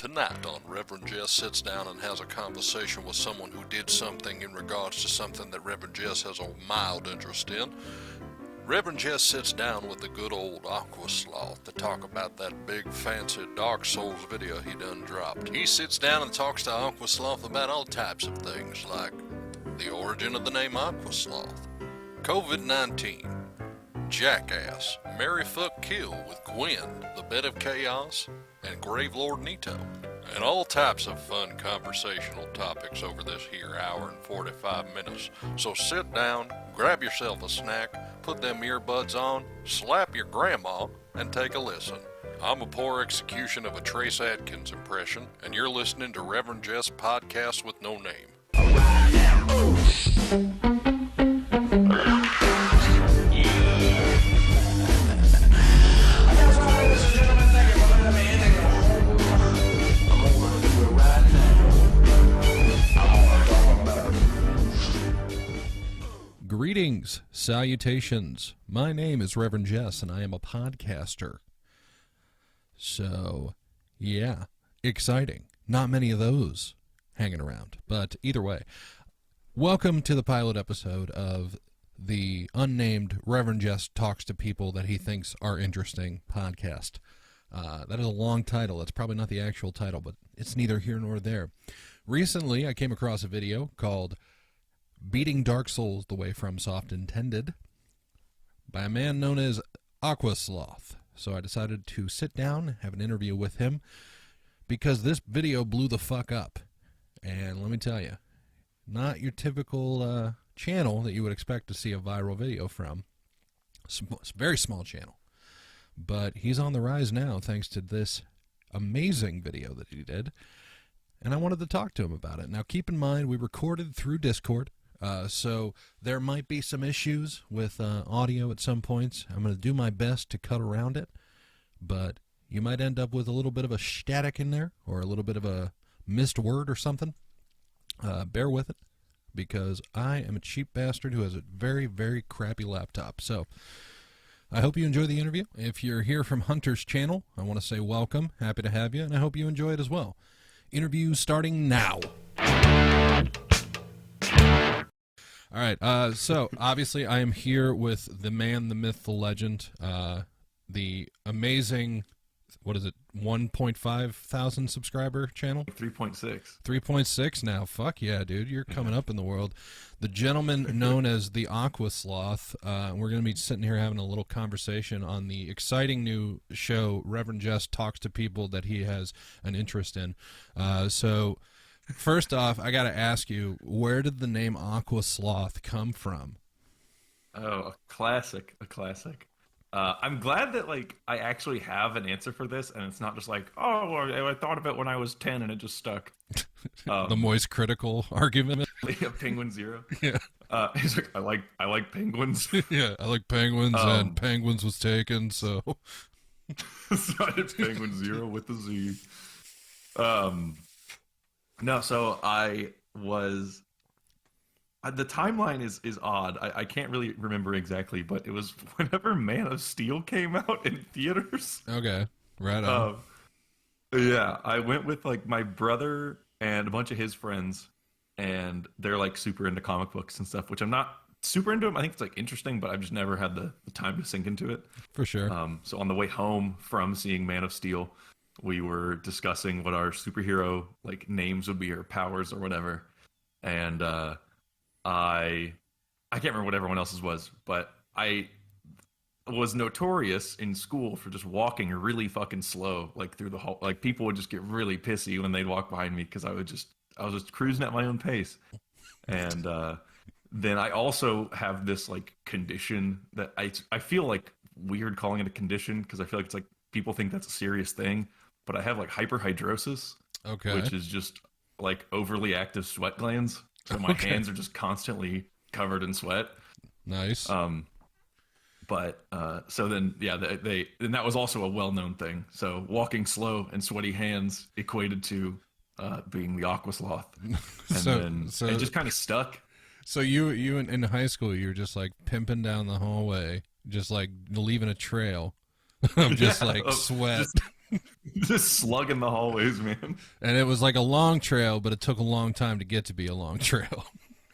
Tonight on Reverend Jess sits down and has a conversation with someone who did something in regards to something that Reverend Jess has a mild interest in. Reverend Jess sits down with the good old Aqua Sloth to talk about that big fancy Dark Souls video he done dropped. He sits down and talks to Aqua Sloth about all types of things like the origin of the name Aqua Sloth, COVID-19, Jackass, Marry Fuck Kill with Gwen, The Bed of Chaos, and Gravelord Nito, and all types of fun conversational topics over this here hour and 45 minutes. So sit down, grab yourself a snack, put them earbuds on, slap your grandma, and take a listen. I'm a poor execution of a Trace Adkins impression, and you're listening to Reverend Jess Podcast with No Name. Greetings, salutations. My name is Reverend Jess, and I am a podcaster. So, yeah, exciting. Not many of those hanging around, but either way, welcome to the pilot episode of the unnamed Reverend Jess Talks to People that he thinks are interesting podcast. That is a long title. That's probably not the actual title, but it's neither here nor there. Recently, I came across a video called Beating Dark Souls the Way FromSoft Intended by a man known as Aqua Sloth. So I decided to sit down, have an interview with him, because this video blew the fuck up. And let me tell you, not your typical channel that you would expect to see a viral video from. It's a very small channel. But he's on the rise now thanks to this amazing video that he did. And I wanted to talk to him about it. Now keep in mind, we recorded through Discord. So there might be some issues with audio at some points. I'm going to do my best to cut around it, but you might end up with a little bit of a static in there or a little bit of a missed word or something. Bear with it, because I am a cheap bastard who has a very, very crappy laptop. So I hope you enjoy the interview. If you're here from Hunter's channel, I want to say welcome. Happy to have you, and I hope you enjoy it as well. Interview starting now. All right, so obviously I am here with the man, the myth, the legend, the amazing, what is it, 1.5 thousand subscriber channel? 3.6. 3.6 now. Fuck yeah, dude. You're coming up in the world. The gentleman known as the Aqua Sloth. We're going to be sitting here having a little conversation on the exciting new show, Reverend Jess Talks to People, that he has an interest in. So first off, I got to ask you, where did the name Aqua Sloth come from? Oh, a classic. I'm glad that I actually have an answer for this, and it's not just like, oh, well, I thought of it when I was 10 and it just stuck. The moist critical argument. Penguin Zero. Yeah. He's like, I like penguins. Yeah, I like penguins, and penguins was taken, so. So it's Penguin Zero with the Z. No, so I was. The timeline is odd. I can't really remember exactly, but it was whenever Man of Steel came out in theaters. Okay, right on. Yeah, I went with my brother and a bunch of his friends, and they're super into comic books and stuff, which I'm not super into them. I think it's interesting, but I've just never had the time to sink into it. For sure. So on the way home from seeing Man of Steel, we were discussing what our superhero names would be, or powers or whatever, and I can't remember what everyone else's was, but I was notorious in school for just walking really fucking slow, through the hall. People would just get really pissy when they'd walk behind me because I was just cruising at my own pace. And then I also have this condition that I feel weird calling it a condition, because I feel it's people think that's a serious thing, but I have hyperhidrosis, okay, which is just overly active sweat glands. So my hands are just constantly covered in sweat. Nice. But so then, yeah, and that was also a well-known thing. So walking slow and sweaty hands equated to being the Aqua Sloth. And so it just kind of stuck. So you in high school, you were just pimping down the hallway, just leaving a trail of just sweat. Just slugging the hallways, man. And it was like a long trail, but it took a long time to get to be a long trail.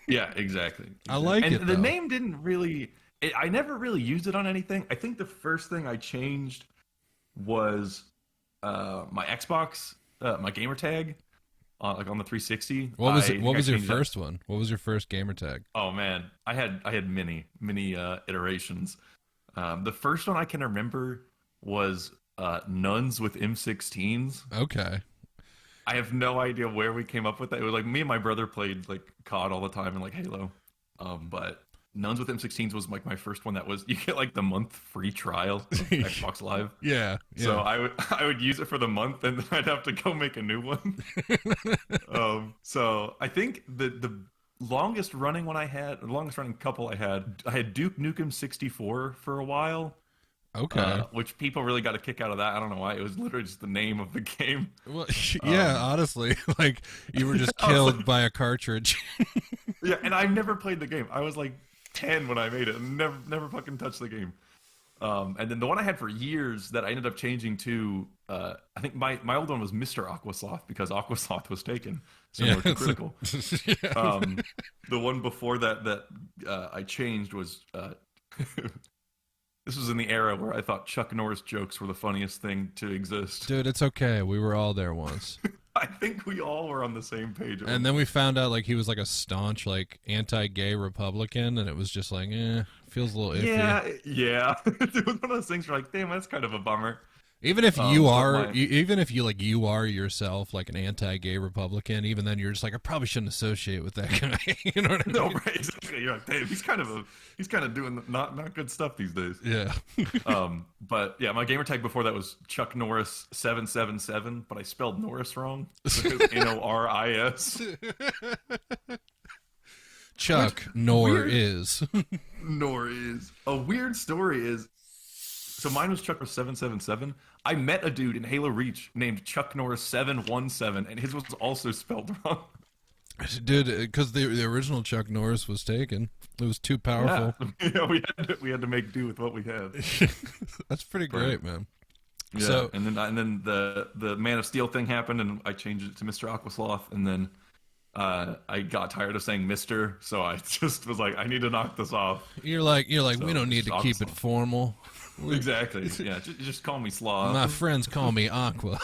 Yeah, exactly. I like and it, the though. name didn't really. I never really used it on anything. I think the first thing I changed was my Xbox, my gamer tag, like on the 360. What was it? What was your changed that. first one? What was your first gamer tag? Oh man, I had many iterations. The first one I can remember was nuns with M16s. Okay. I have no idea where we came up with that. It was like me and my brother played like COD all the time and like Halo. But nuns with M16s was like my first one. That was, you get like the month free trial of Xbox Live. Yeah. So I would use it for the month and then I'd have to go make a new one. So I think the longest running one I had, the longest running couple I had Duke Nukem 64 for a while. Okay. Which people really got a kick out of that. I don't know why. It was literally just the name of the game. Well, yeah, honestly, like you were just killed by a cartridge. Yeah, and I never played the game. I was like 10 when I made it, and never fucking touched the game. And then the one I had for years that I ended up changing to, I think my old one was Mr. Aqua Sloth because Aqua Sloth was taken, similar to Critical. Yeah. The one before that I changed was. This was in the era where I thought Chuck Norris jokes were the funniest thing to exist. Dude, it's okay. We were all there once. I think we all were on the same page. And then we found out like he was like a staunch like anti-gay Republican, and it was just like, feels a little iffy. Yeah. It was one of those things where like, damn, that's kind of a bummer. Even if you are, even if you are yourself like an anti-gay Republican, even then you're just like, I probably shouldn't associate with that guy. You know what I mean? No, right? Exactly. You're like, damn, he's kind of doing not good stuff these days. Yeah. But yeah, my gamer tag before that was Chuck Norris 777, but I spelled Norris wrong. Noris. Chuck Nor is. Nor is. A weird story is. So mine was Chuck Norris 777. I met a dude in Halo Reach named Chuck Norris 717, and his was also spelled wrong. Dude, because the original Chuck Norris was taken. It was too powerful. Yeah, we had to make do with what we had. That's pretty great, man. Yeah, so, and then the Man of Steel thing happened, and I changed it to Mr. Aqua Sloth, and then I got tired of saying Mister, so I just was like, I need to knock this off. You're like, So, we don't need to keep it formal. Exactly. Yeah, just call me Sloth. My friends call me Aqua.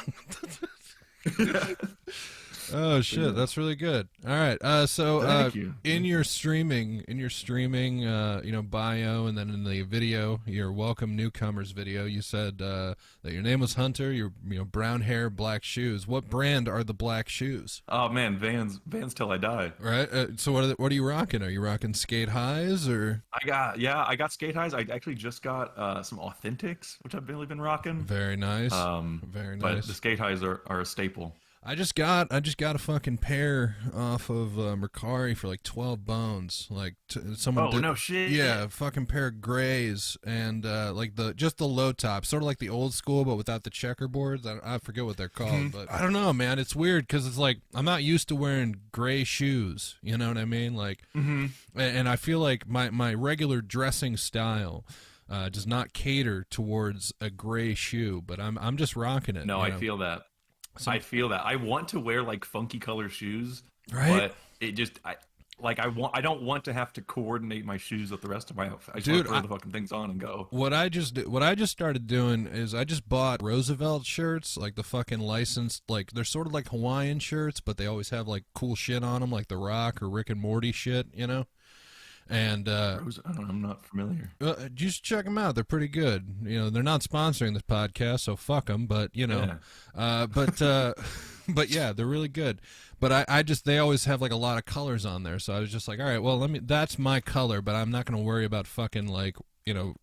Oh shit, that's really good. All right, so Thank you. in your streaming, bio, and then in the video, your welcome newcomers video, you said that your name was Hunter. You're brown hair, black shoes. What brand are the black shoes? Oh man, Vans till I die. Right. So what are you rocking? Are you rocking Skate Highs or? I got Skate Highs. I actually just got some Authentics, which I've really been rocking. Very nice. Very nice. But the Skate Highs are a staple. I just got a fucking pair off of Mercari for like 12 bones. Like someone. Oh, no shit. Yeah, a fucking pair of grays and like just the low top, sort of like the old school, but without the checkerboards. I forget what they're called, but I don't know, man. It's weird because it's like I'm not used to wearing gray shoes. You know what I mean? Like, and I feel like my regular dressing style. Does not cater towards a gray shoe, but I'm just rocking it. No, I feel that. I feel that. I want to wear like funky color shoes, right? But it just I don't want to have to coordinate my shoes with the rest of my outfit. I just want to throw the fucking things on and go. What I just started doing is I just bought Roosevelt shirts, like the fucking licensed, like they're sort of like Hawaiian shirts, but they always have like cool shit on them, like The Rock or Rick and Morty shit, you know. And I'm not familiar. Just check them out; they're pretty good. You know, they're not sponsoring this podcast, so fuck them. But you know, but yeah, they're really good. But they always have like a lot of colors on there, so I was just like, all right, well, that's my color, but I'm not gonna worry about fucking like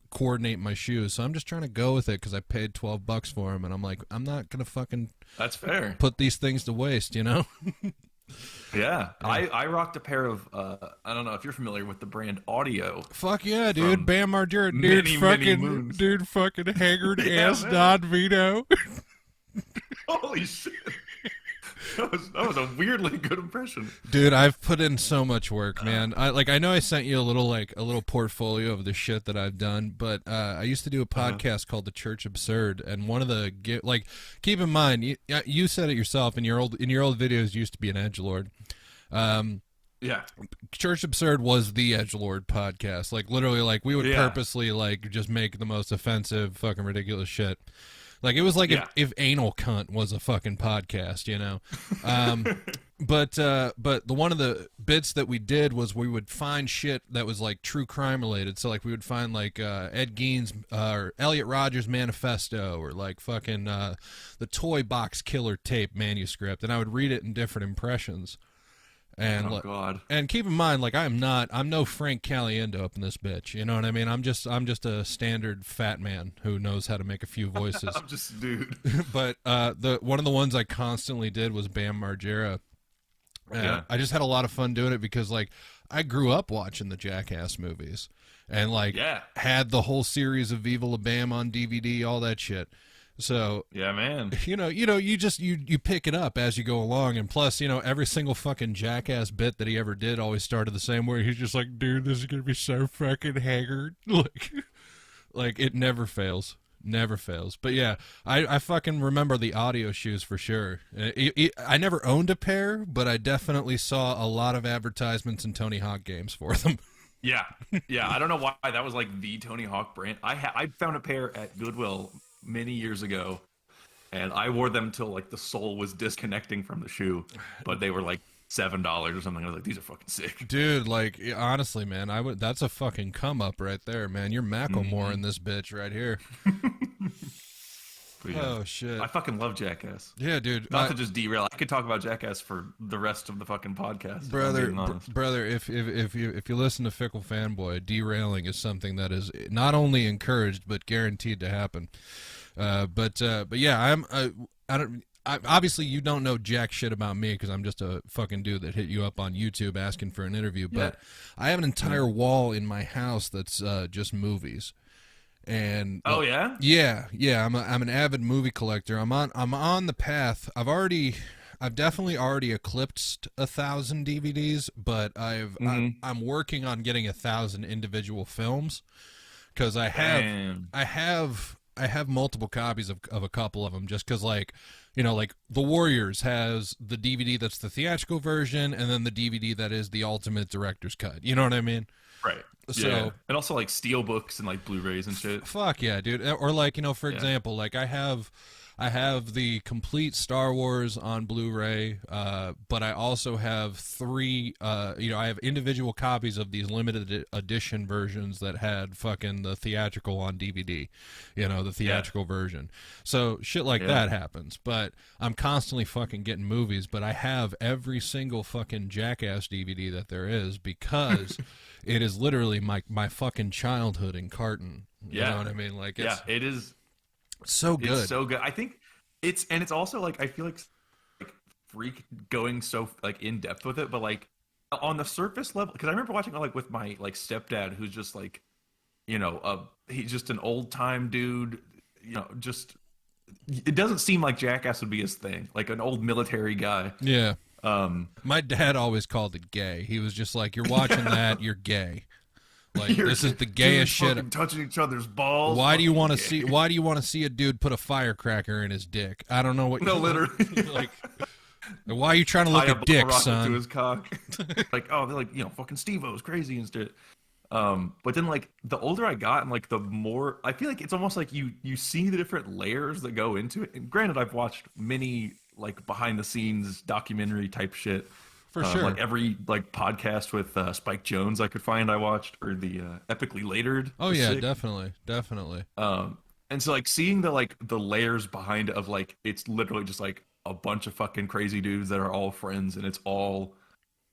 coordinate my shoes. So I'm just trying to go with it because I paid $12 for them, and I'm like, I'm not gonna fucking. That's fair. Put these things to waste, you know. Yeah. I rocked a pair of I don't know if you're familiar with the brand Audio. Fuck yeah, dude. Bam Margera, dude fucking haggard ass Don Vito. Holy shit. That was a weirdly good impression. Dude, I've put in so much work, man. I know I sent you a little portfolio of the shit that I've done, but I used to do a podcast called The Church Absurd, and one of the keep in mind, you said it yourself in your old videos. You used to be an edgelord. Yeah. Church Absurd was the edgelord podcast. Like literally, like we would purposely like just make the most offensive, fucking ridiculous shit. Like it was like if Anal Cunt was a fucking podcast, you know. But the one of the bits that we did was we would find shit that was like true crime related. So like we would find like Ed Gein's or Elliot Rodgers' manifesto, or like fucking the Toy Box Killer tape manuscript, and I would read it in different impressions. And God. And keep in mind, like I'm no Frank Caliendo up in this bitch. You know what I mean? I'm just a standard fat man who knows how to make a few voices. I'm just a dude. But the one of the ones I constantly did was Bam Margera. I just had a lot of fun doing it because like I grew up watching the Jackass movies and like had the whole series of Viva La Bam on DVD, all that shit. So yeah, man, you pick it up as you go along, and plus, you know, every single fucking Jackass bit that he ever did always started the same way. He's just like, dude, this is gonna be so fucking haggard, like it never fails. Never fails. But yeah, I fucking remember the audio shoes for sure. I never owned a pair, but I definitely saw a lot of advertisements in Tony Hawk games for them. Yeah. I don't know why that was like the Tony Hawk brand. I found a pair at Goodwill many years ago, and I wore them till like the sole was disconnecting from the shoe, but they were like $7 or something. I was like, these are fucking sick, dude. Like honestly, man, that's a fucking come up right there, man. You're Macklemore in this bitch right here. Oh shit, I fucking love Jackass. Yeah, dude. Not to just derail, I could talk about Jackass for the rest of the fucking podcast, brother. If you listen to Fickle Fanboy, derailing is something that is not only encouraged but guaranteed to happen. But yeah, obviously you don't know jack shit about me because I'm just a fucking dude that hit you up on YouTube asking for an interview. But I have an entire wall in my house that's just movies. And I'm an avid movie collector. I'm on the path. I've definitely already eclipsed 1,000 DVDs, but I'm working on getting 1,000 individual films because I have multiple copies of a couple of them just because, like, you know, like The Warriors has the DVD that's the theatrical version and then the DVD that is the ultimate director's cut. You know what I mean? Right. So and also like steel books and like Blu-rays and shit. Fuck yeah, dude. Or like, you know, for example, like I have the complete Star Wars on Blu-ray, but I also have 3 I have individual copies of these limited edition versions that had fucking the theatrical on DVD, you know, the theatrical version. So shit like that happens, but I'm constantly fucking getting movies, but I have every single fucking Jackass DVD that there is because it is literally my fucking childhood in carton. You know what I mean? Like it is so good. It's so good. I think it's also like I feel like freak going so like in depth with it, but like on the surface level, because I remember watching it like with my like stepdad, who's just like, you know, he's just an old time dude, you know, just it doesn't seem like Jackass would be his thing, like an old military guy. Yeah. My dad always called it gay. He was just like, "You're watching that, you're gay." Like this is the gayest shit. Touching each other's balls. Why do you want to see? Why do you want to see a dude put a firecracker in his dick? I don't know what. No, literally. Like, why are you trying to look at dick, son? To his cock. Like, oh, they're like, you know, fucking Steve-O's crazy and shit. But then like the older I got and like the more I feel like it's almost like you see the different layers that go into it. And granted, I've watched many like behind the scenes documentary type shit. For sure. Like every like podcast with Spike Jonze I could find I watched, or the Epically Latered. Oh yeah, sick. definitely. And so like seeing the layers behind it of like it's literally just like a bunch of fucking crazy dudes that are all friends, and it's all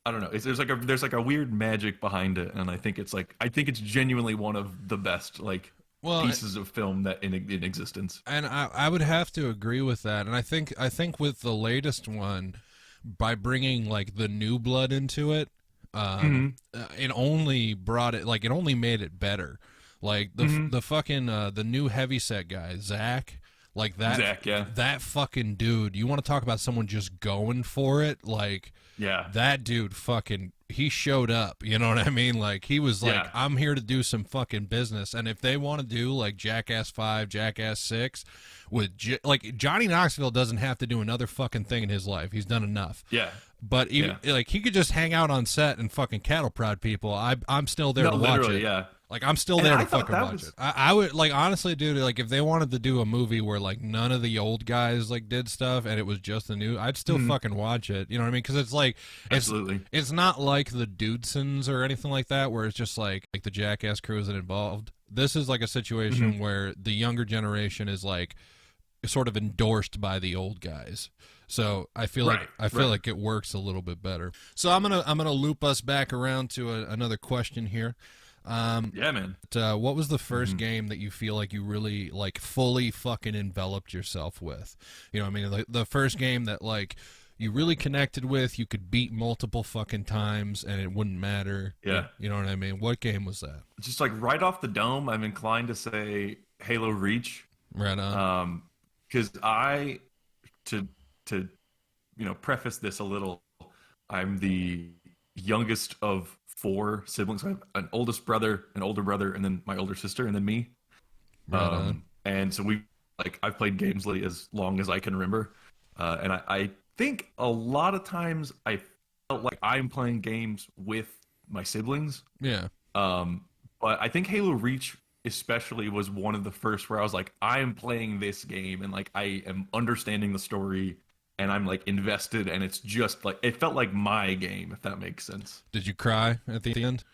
I don't know. There's like a weird magic behind it, and I think it's genuinely one of the best like pieces of film that in existence. And I would have to agree with that. And I think with the latest one, by bringing like the new blood into it, it only brought it like it only made it better. Like the fucking the new heavyset guy Zach, Like that, Zach, yeah. that fucking dude. You want to talk about someone just going for it? Like, Yeah. that dude fucking, he showed up. You know what I mean? Like, he was like, Yeah. I'm here to do some fucking business. And if they want to do like Jackass 5, Jackass 6, with like Johnny Knoxville doesn't have to do another fucking thing in his life. He's done enough. Yeah. But even like he could just hang out on set and fucking cattle prod people. I'm still there to watch it. Yeah. Like, I'm still there to fucking watch it. I would, like, honestly, dude, like, if they wanted to do a movie where, like, none of the old guys, like, did stuff and it was just the new, I'd still fucking watch it. You know what I mean? Because it's, like, Absolutely. It's not like the Dudesons or anything like that where it's just, like the Jackass crew isn't involved. This is, like, a situation where the younger generation is, like, sort of endorsed by the old guys. So I feel like it works a little bit better. So I'm gonna loop us back around to another question here. Yeah, man. What was the first game that you feel like you really like fully fucking enveloped yourself with? You know what I mean? The first game that like you really connected with, you could beat multiple fucking times and it wouldn't matter. Yeah. You know what I mean? What game was that? Just like right off the dome, I'm inclined to say Halo Reach. Right on. Because to preface this a little, I'm the youngest of 4 siblings. I have an oldest brother, an older brother, and then my older sister, and then me. Right and so I've played games literally as long as I can remember. And I think a lot of times I felt like I'm playing games with my siblings. Yeah. But I think Halo Reach especially was one of the first where I was like, I am playing this game and like I am understanding the story and I'm like invested and it's just like it felt like my game, if that makes sense. Did you cry at the end?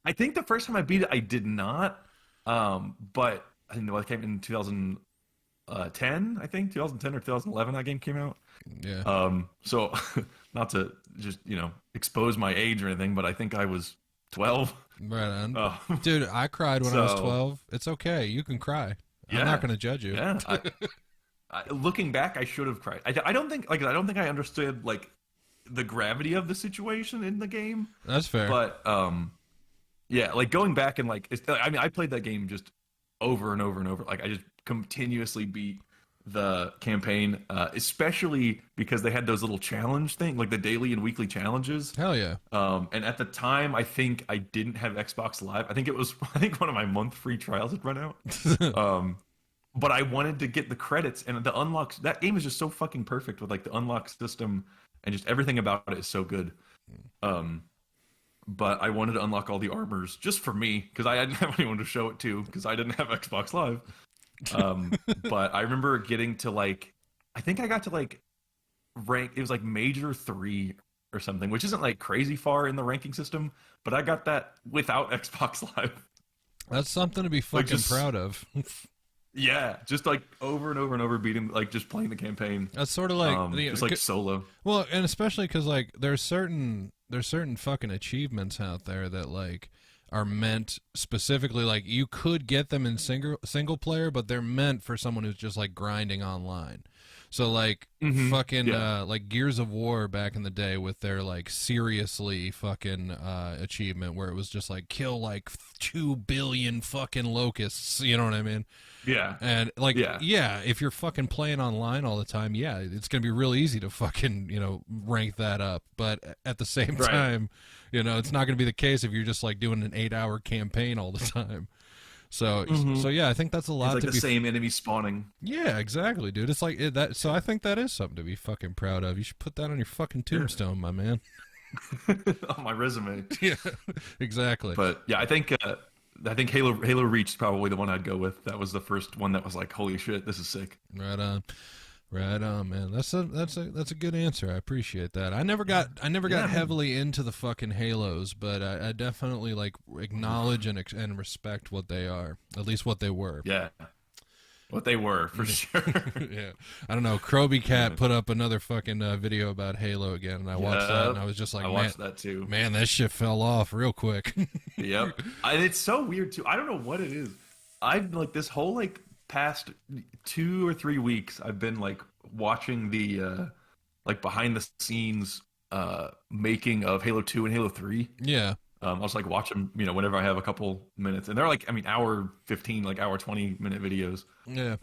I think the first time I beat it I did not. But I think it came in 2010, I think 2010 or 2011 that game came out. Yeah. So not to just, expose my age or anything, but I think I was 12. Right on. Dude, I cried when I was 12. It's okay. You can cry. I'm not going to judge you. Yeah. Looking back, I should have cried. I don't think I understood like the gravity of the situation in the game. That's fair. But yeah, like going back and like I played that game just over and over and over. Like I just continuously beat the campaign, especially because they had those little challenge thing, like the daily and weekly challenges. Hell yeah. And at the time, I think I didn't have Xbox Live. I think one of my month free trials had run out. But I wanted to get the credits and the unlocks. That game is just so fucking perfect with like the unlock system and just everything about it is so good. But I wanted to unlock all the armors just for me because I didn't have anyone to show it to because I didn't have Xbox Live. But I remember getting to like, I think I got to like rank, it was like Major 3 or something, which isn't like crazy far in the ranking system, but I got that without Xbox Live. That's something to be fucking proud of. Yeah, just like over and over and over beating, like just playing the campaign. That's sort of like just like solo. Well, and especially because like there's certain fucking achievements out there that like are meant specifically, like you could get them in single player, but they're meant for someone who's just like grinding online. So like like Gears of War back in the day with their like seriously fucking achievement where it was just like kill like 2 billion fucking locusts, you know what I mean? Yeah. And like if you're fucking playing online all the time, it's going to be real easy to fucking, rank that up. But at the same time, it's not going to be the case if you're just like doing an 8-hour campaign all the time. So yeah, I think that's a lot. It's like the same enemy spawning. Yeah, exactly, dude. It's like that. So I think that is something to be fucking proud of. You should put that on your fucking tombstone, my man. On my resume. Yeah, exactly. But yeah, I think Halo Reach is probably the one I'd go with. That was the first one that was like, holy shit, this is sick. Right on. Right on, man. That's a good answer. I appreciate that. I never got heavily into the fucking Halos, but I definitely like acknowledge and respect what they are. At least what they were. Yeah. What they were, for sure. Yeah. I don't know. Kroby Cat put up another fucking video about Halo again, and I watched that, and I was just like, I watched that too. Man, that shit fell off real quick. Yep. And it's so weird too. I don't know what it is. I've like this whole like past 2 or 3 weeks I've been like watching the like behind the scenes making of Halo 2 and Halo 3. Yeah. I'll just like watch them, whenever I have a couple minutes, and they're like, I mean, hour 15, like hour 20-minute videos. Yeah.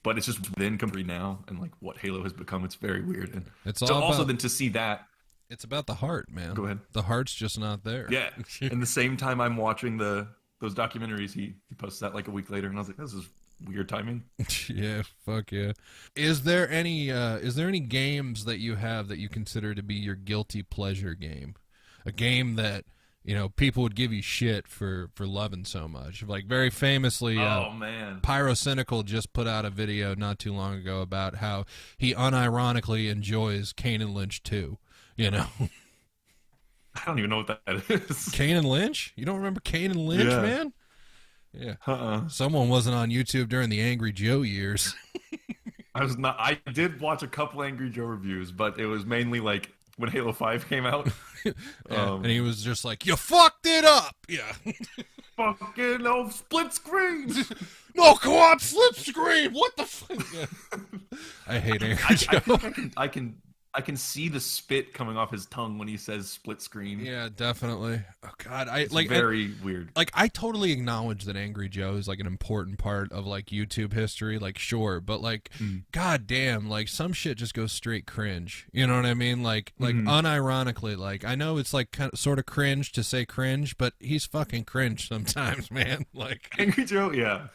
But it's just then come now, and like what Halo has become, it's very weird. And It's so all also about, then to see that, it's about the heart, man. go ahead. The heart's just not there. Yeah. And the same time I'm watching those documentaries, he posts that like a week later, and I was like, this is weird timing. Yeah, fuck yeah. Is there any games that you have that you consider to be your guilty pleasure game? A game that, people would give you shit for loving so much. Like very famously, Oh man. Pyrocynical just put out a video not too long ago about how he unironically enjoys Kane and Lynch 2, I don't even know what that is. Kane and Lynch? You don't remember Kane and Lynch, Yeah. man? Yeah. Someone wasn't on YouTube during the Angry Joe years. I did watch a couple Angry Joe reviews, but it was mainly like when Halo 5 came out. And he was just like, you fucked it up. Yeah. Fucking no split screen. No co-op split screen. What the fuck? Yeah. I hate Angry Joe. I can see the spit coming off his tongue when he says split screen. Yeah, definitely. Oh God, It's very weird. Like, I totally acknowledge that Angry Joe is like an important part of like YouTube history. Like, sure, but like, god damn, like some shit just goes straight cringe. You know what I mean? Like unironically, like I know it's like kind of sort of cringe to say cringe, but he's fucking cringe sometimes, man. Like Angry Joe, yeah.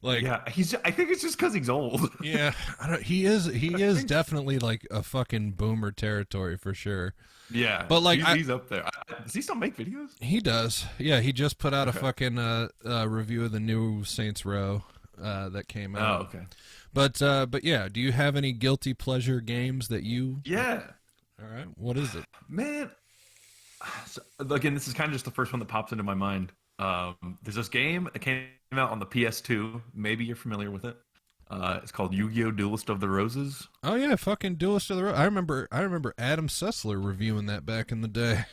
Like, yeah, I think it's just because he's old. Yeah, he is definitely like a fucking boomer territory for sure. Yeah, but like he's up there. Does he still make videos? He does. Yeah, he just put out a fucking review of the new Saints Row that came out. Oh, okay. But yeah, do you have any guilty pleasure games that you? Yeah. All right, what is it? Man, so, again, this is kind of just the first one that pops into my mind. There's this game that came out on the PS2. Maybe you're familiar with it. It's called Yu-Gi-Oh! Duelist of the Roses. Oh yeah, fucking Duelist of the Roses. I remember Adam Sessler reviewing that back in the day.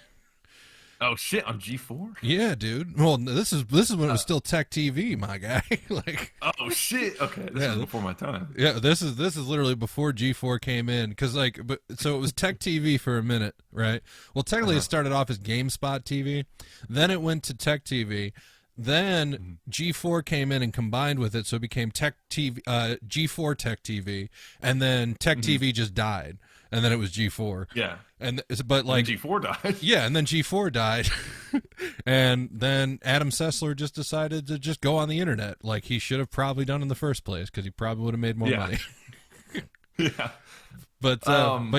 Oh shit, on G4? Yeah, dude. Well, this is when it was still Tech TV, my guy. Like, oh shit. Okay, this is before my time. Yeah, this is literally before G4 came in, because so it was Tech TV for a minute, right? Well, technically it started off as GameSpot TV, then it went to Tech TV, then G4 came in and combined with it, so it became Tech TV, G4 Tech TV, and then Tech TV just died. And then it was G4. Yeah. But like and G4 died. Yeah, and then G4 died. And then Adam Sessler just decided to just go on the internet, like he should have probably done in the first place, because he probably would have made more money. Yeah. But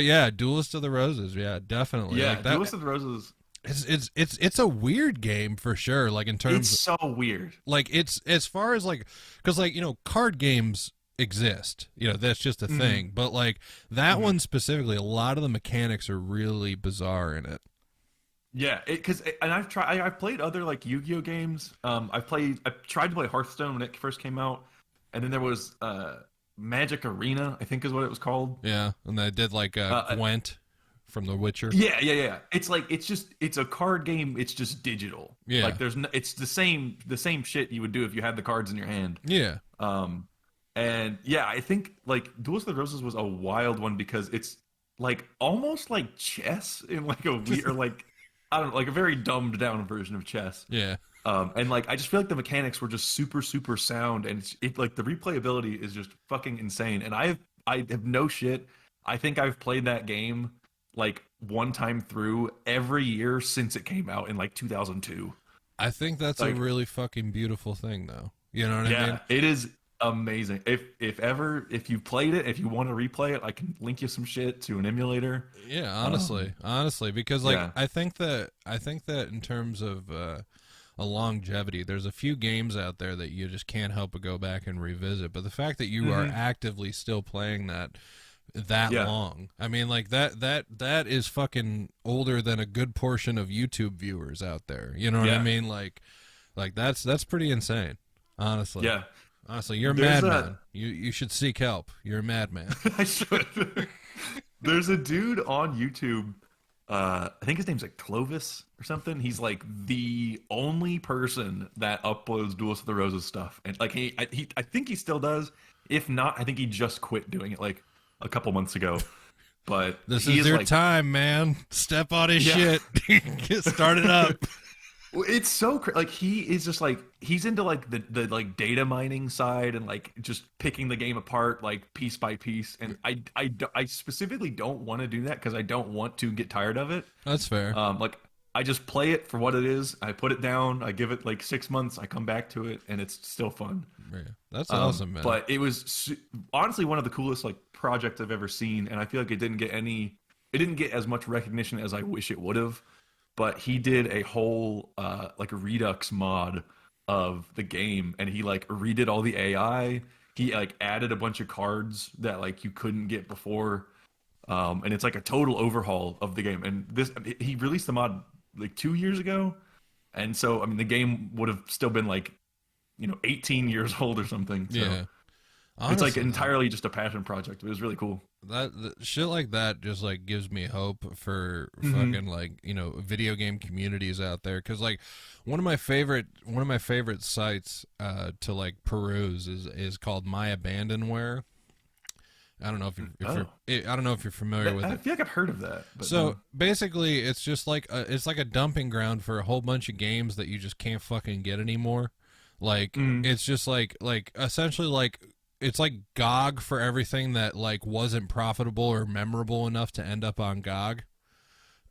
yeah, Duelist of the Roses, yeah, definitely. Yeah, like that, Duelist of the Roses. It's a weird game for sure. Like in terms, it's so weird. Like it's as far as like, because like card games exist, that's just a thing, but like that one specifically, a lot of the mechanics are really bizarre in it. Yeah, and I've played other like Yu-Gi-Oh games. I tried to play Hearthstone when it first came out, and then there was Magic Arena, I think is what it was called. Yeah, and they did like Gwent from The Witcher. Yeah. It's like it's a card game. It's just digital. Yeah, like it's the same shit you would do if you had the cards in your hand. Yeah. And yeah, I think like Duelist of the Roses was a wild one because it's like almost like chess in like a weird, or like I don't know, like a very dumbed down version of chess. Yeah. And like I just feel like the mechanics were just super super sound, and it like the replayability is just fucking insane. And I have no shit. I think I've played that game like one time through every year since it came out in like 2002. I think that's a really fucking beautiful thing, though. You know what I mean? Yeah, it is amazing. If you played it, if you want to replay it, I can link you some shit to an emulator. Yeah, honestly, because like I think that in terms of a longevity, there's a few games out there that you just can't help but go back and revisit. But the fact that you are actively still playing that long, I mean, like that is fucking older than a good portion of YouTube viewers out there. You know what I mean? Like that's pretty insane, honestly. Yeah. Honestly, you're a madman. You should seek help. You're a madman. I should. There's a dude on YouTube. I think his name's like Clovis or something. He's like the only person that uploads Duelist of the Roses stuff, and like I think he still does. If not, I think he just quit doing it like a couple months ago. But this is your time, man. Step on his shit. Get started up. It's so like he is just like he's into like the like data mining side and like just picking the game apart like piece by piece. And I specifically don't want to do that because I don't want to get tired of it. That's fair. Like I just play it for what it is. I put it down. I give it like 6 months. I come back to it, and it's still fun. Yeah, that's awesome, man. But it was honestly one of the coolest like projects I've ever seen, and I feel like it didn't get as much recognition as I wish it would have. But he did a whole like a Redux mod of the game, and he like redid all the AI. He like added a bunch of cards that like you couldn't get before, and it's like a total overhaul of the game. And he released the mod like 2 years ago, and so I mean the game would have still been like 18 years old or something. So yeah. Honestly, it's like entirely just a passion project. It was really cool. That shit like that just like gives me hope for fucking like video game communities out there, because like one of my favorite sites to like peruse is called My Abandonware. I don't know if I don't know if you're familiar with it. I feel like I've heard of that. But so basically, it's just like it's like a dumping ground for a whole bunch of games that you just can't fucking get anymore. Like it's just like essentially like. It's like GOG for everything that like wasn't profitable or memorable enough to end up on GOG.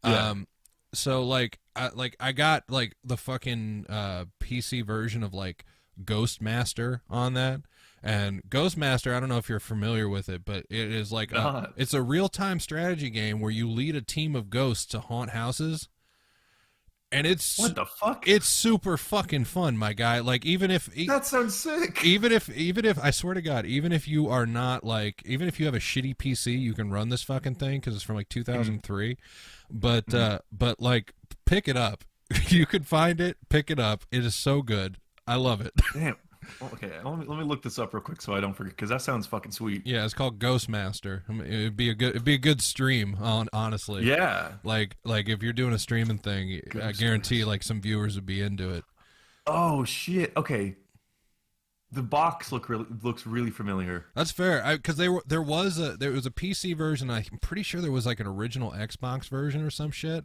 Yeah. So like I got like the fucking PC version of like Ghostmaster on that. And Ghostmaster, I don't know if you're familiar with it, but it is like it's a real-time strategy game where you lead a team of ghosts to haunt houses. And it's what the fuck? It's super fucking fun, my guy. Like that sounds sick. Even if I swear to God, even if you are not like, even if you have a shitty PC, you can run this fucking thing because it's from like 2003. But like, pick it up. You can find it. Pick it up. It is so good. I love it. Damn. Okay, let me look this up real quick so I don't forget, because that sounds fucking sweet. Yeah, it's called Ghostmaster. I mean, it'd be a good stream, honestly. Yeah. Like if you're doing a streaming thing, I guarantee like some viewers would be into it. Oh shit. Okay. The box looks really familiar. That's fair, because there was a PC version. I'm pretty sure there was like an original Xbox version or some shit.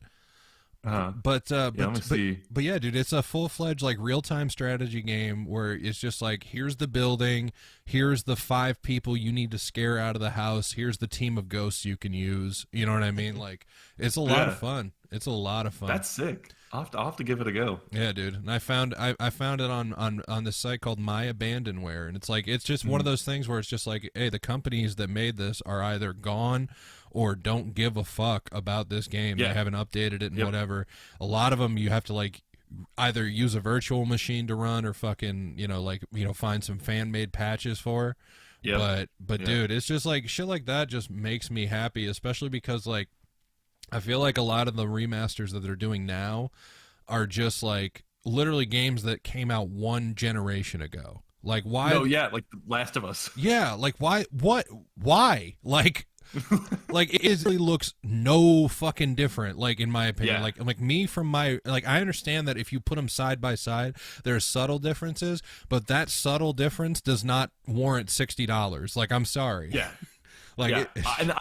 But let me see. But yeah, dude, it's a full-fledged like real-time strategy game where it's just like, here's the building, here's the 5 people you need to scare out of the house, here's the team of ghosts you can use. You know what I mean? Like, it's a lot of fun. It's a lot of fun. That's sick. I'll have to give it a go. Yeah, dude. And I found it on this site called My Abandonware, and it's just one of those things where it's just like, hey, the companies that made this are either gone or don't give a fuck about this game. Yeah. They haven't updated it and whatever. A lot of them you have to like either use a virtual machine to run or fucking find some fan made patches for. Yeah. But dude, it's just like shit like that just makes me happy, especially because like I feel like a lot of the remasters that they're doing now are just like literally games that came out 1 generation ago. Like why? No, yeah, like The Last of Us. Yeah, like why? What? Why? Like it really looks no fucking different. Like in my opinion, like me from my like I understand that if you put them side by side, there's subtle differences, but that subtle difference does not warrant $60. Like I'm sorry. Yeah. Like yeah.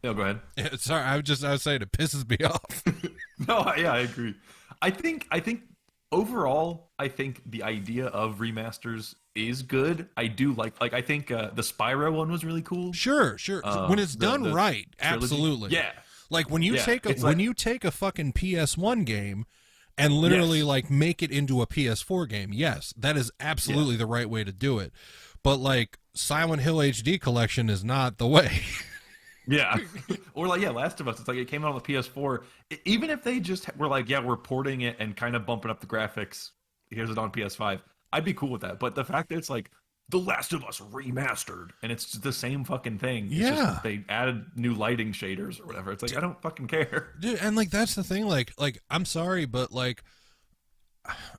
No, go ahead. Yeah, sorry, I was saying it pisses me off. No, yeah, I agree. I think overall, I think the idea of remasters is good. I do like I think the Spyro one was really cool. Sure. When it's done right, trilogy. Absolutely. Yeah. Like when you take a fucking PS1 game and literally like make it into a PS4 game. Yes, that is absolutely the right way to do it. But like Silent Hill HD collection is not the way. Yeah. Or like, Last of Us. It's like it came out on the PS4. Even if they just were like, we're porting it and kind of bumping up the graphics, here's it on PS5, I'd be cool with that. But the fact that it's like The Last of Us remastered and it's the same fucking thing. It's just they added new lighting shaders or whatever. It's like, I don't fucking care. Dude, and like that's the thing, like I'm sorry, but like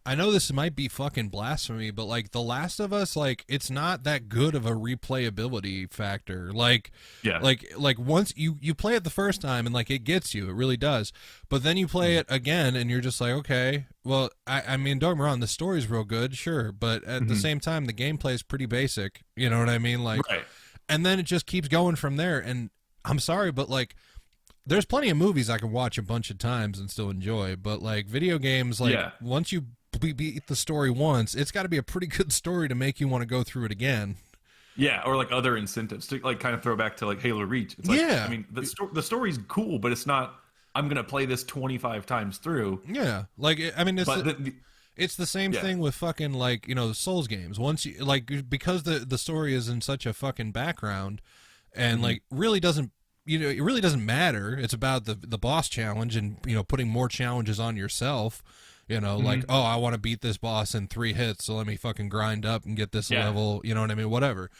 I know this might be fucking blasphemy, but like The Last of Us, like it's not that good of a replayability factor. Like, like once you play it the first time and like it gets you, it really does. But then you play it again and you're just like, okay, well, I mean, don't get me wrong, the story's real good, sure, but at the same time, the gameplay is pretty basic. You know what I mean? Like, and then it just keeps going from there. And I'm sorry, but like, there's plenty of movies I can watch a bunch of times and still enjoy, but like video games, like once you beat the story once, it's got to be a pretty good story to make you want to go through it again. Yeah, or like other incentives to like kind of throw back to like Halo Reach. It's like, I mean, the story's cool, but it's not. I'm gonna play this 25 times through. Yeah, like I mean, it's the same thing with fucking like Souls games. Once you like because the story is in such a fucking background, and like really doesn't it really doesn't matter. It's about the boss challenge and putting more challenges on yourself. Like, oh, I want to beat this boss in 3 hits, so let me fucking grind up and get this level, you know what I mean? Whatever.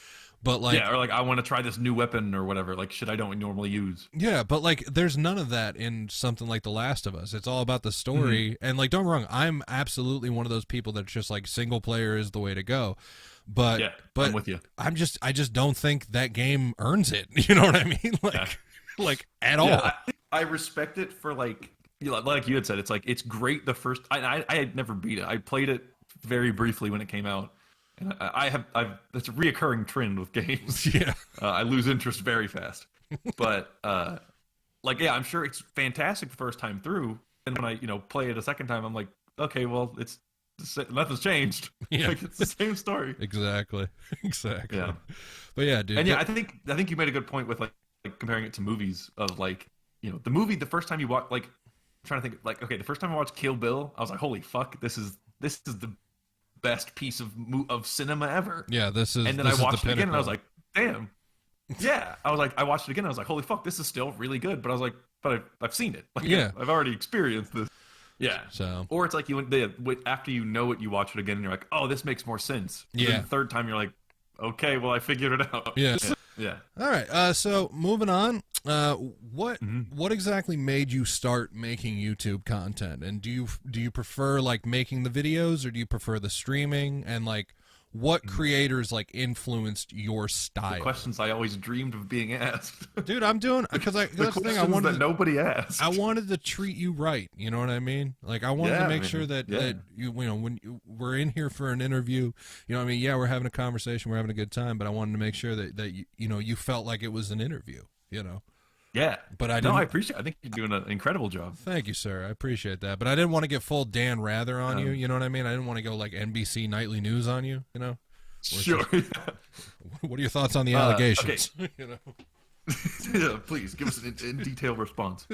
But like, or like, I want to try this new weapon or whatever, like shit I don't normally use. Yeah, but like, there's none of that in something like The Last of Us. It's all about the story. And like, don't get me wrong, I'm absolutely one of those people that's just like single player is the way to go. But I'm with you. I just don't think that game earns it. You know what I mean? Like at all. I respect it for like you had said, it's like it's great the first. I had never beat it. I played it very briefly when it came out, and I've it's a reoccurring trend with games. Yeah, I lose interest very fast. But I'm sure it's fantastic the first time through, and when I play it a second time, I'm like, okay, well, nothing's changed. Yeah, like, it's the same story. Exactly. Yeah, but yeah, dude. And I think you made a good point with like comparing it to movies of like the movie the first time you watch like. I'm trying to think, like, okay, the first time I watched Kill Bill, I was like, "Holy fuck, this is the best piece of cinema ever." Yeah, this is. And then I watched it again, and I was like, "Damn." Yeah, I watched it again, and I was like, "Holy fuck, this is still really good." But I was like, "But I've seen it. Like, I've already experienced this." Yeah. So. Or it's like after you know it, you watch it again, and you're like, "Oh, this makes more sense." And then the third time, you're like, "Okay, well, I figured it out." Yeah. Yeah. All right. So moving on. What exactly made you start making YouTube content? And do you prefer like making the videos, or do you prefer the streaming? And like, what creators like influenced your style? The questions I always dreamed of being asked. Dude, I'm doing because that's the thing I wanted that nobody asked. I wanted to treat you right. You know what I mean? Like I wanted to make sure that you when we're in here for an interview, you know what I mean? Yeah, we're having a conversation, we're having a good time, but I wanted to make sure that you felt like it was an interview. Yeah, but I appreciate. I think you're doing an incredible job. Thank you, sir. I appreciate that. But I didn't want to get full Dan Rather on you. You know what I mean? I didn't want to go like NBC Nightly News on you. Sure. What are your thoughts on the allegations? Okay. Yeah, please give us an in detail response.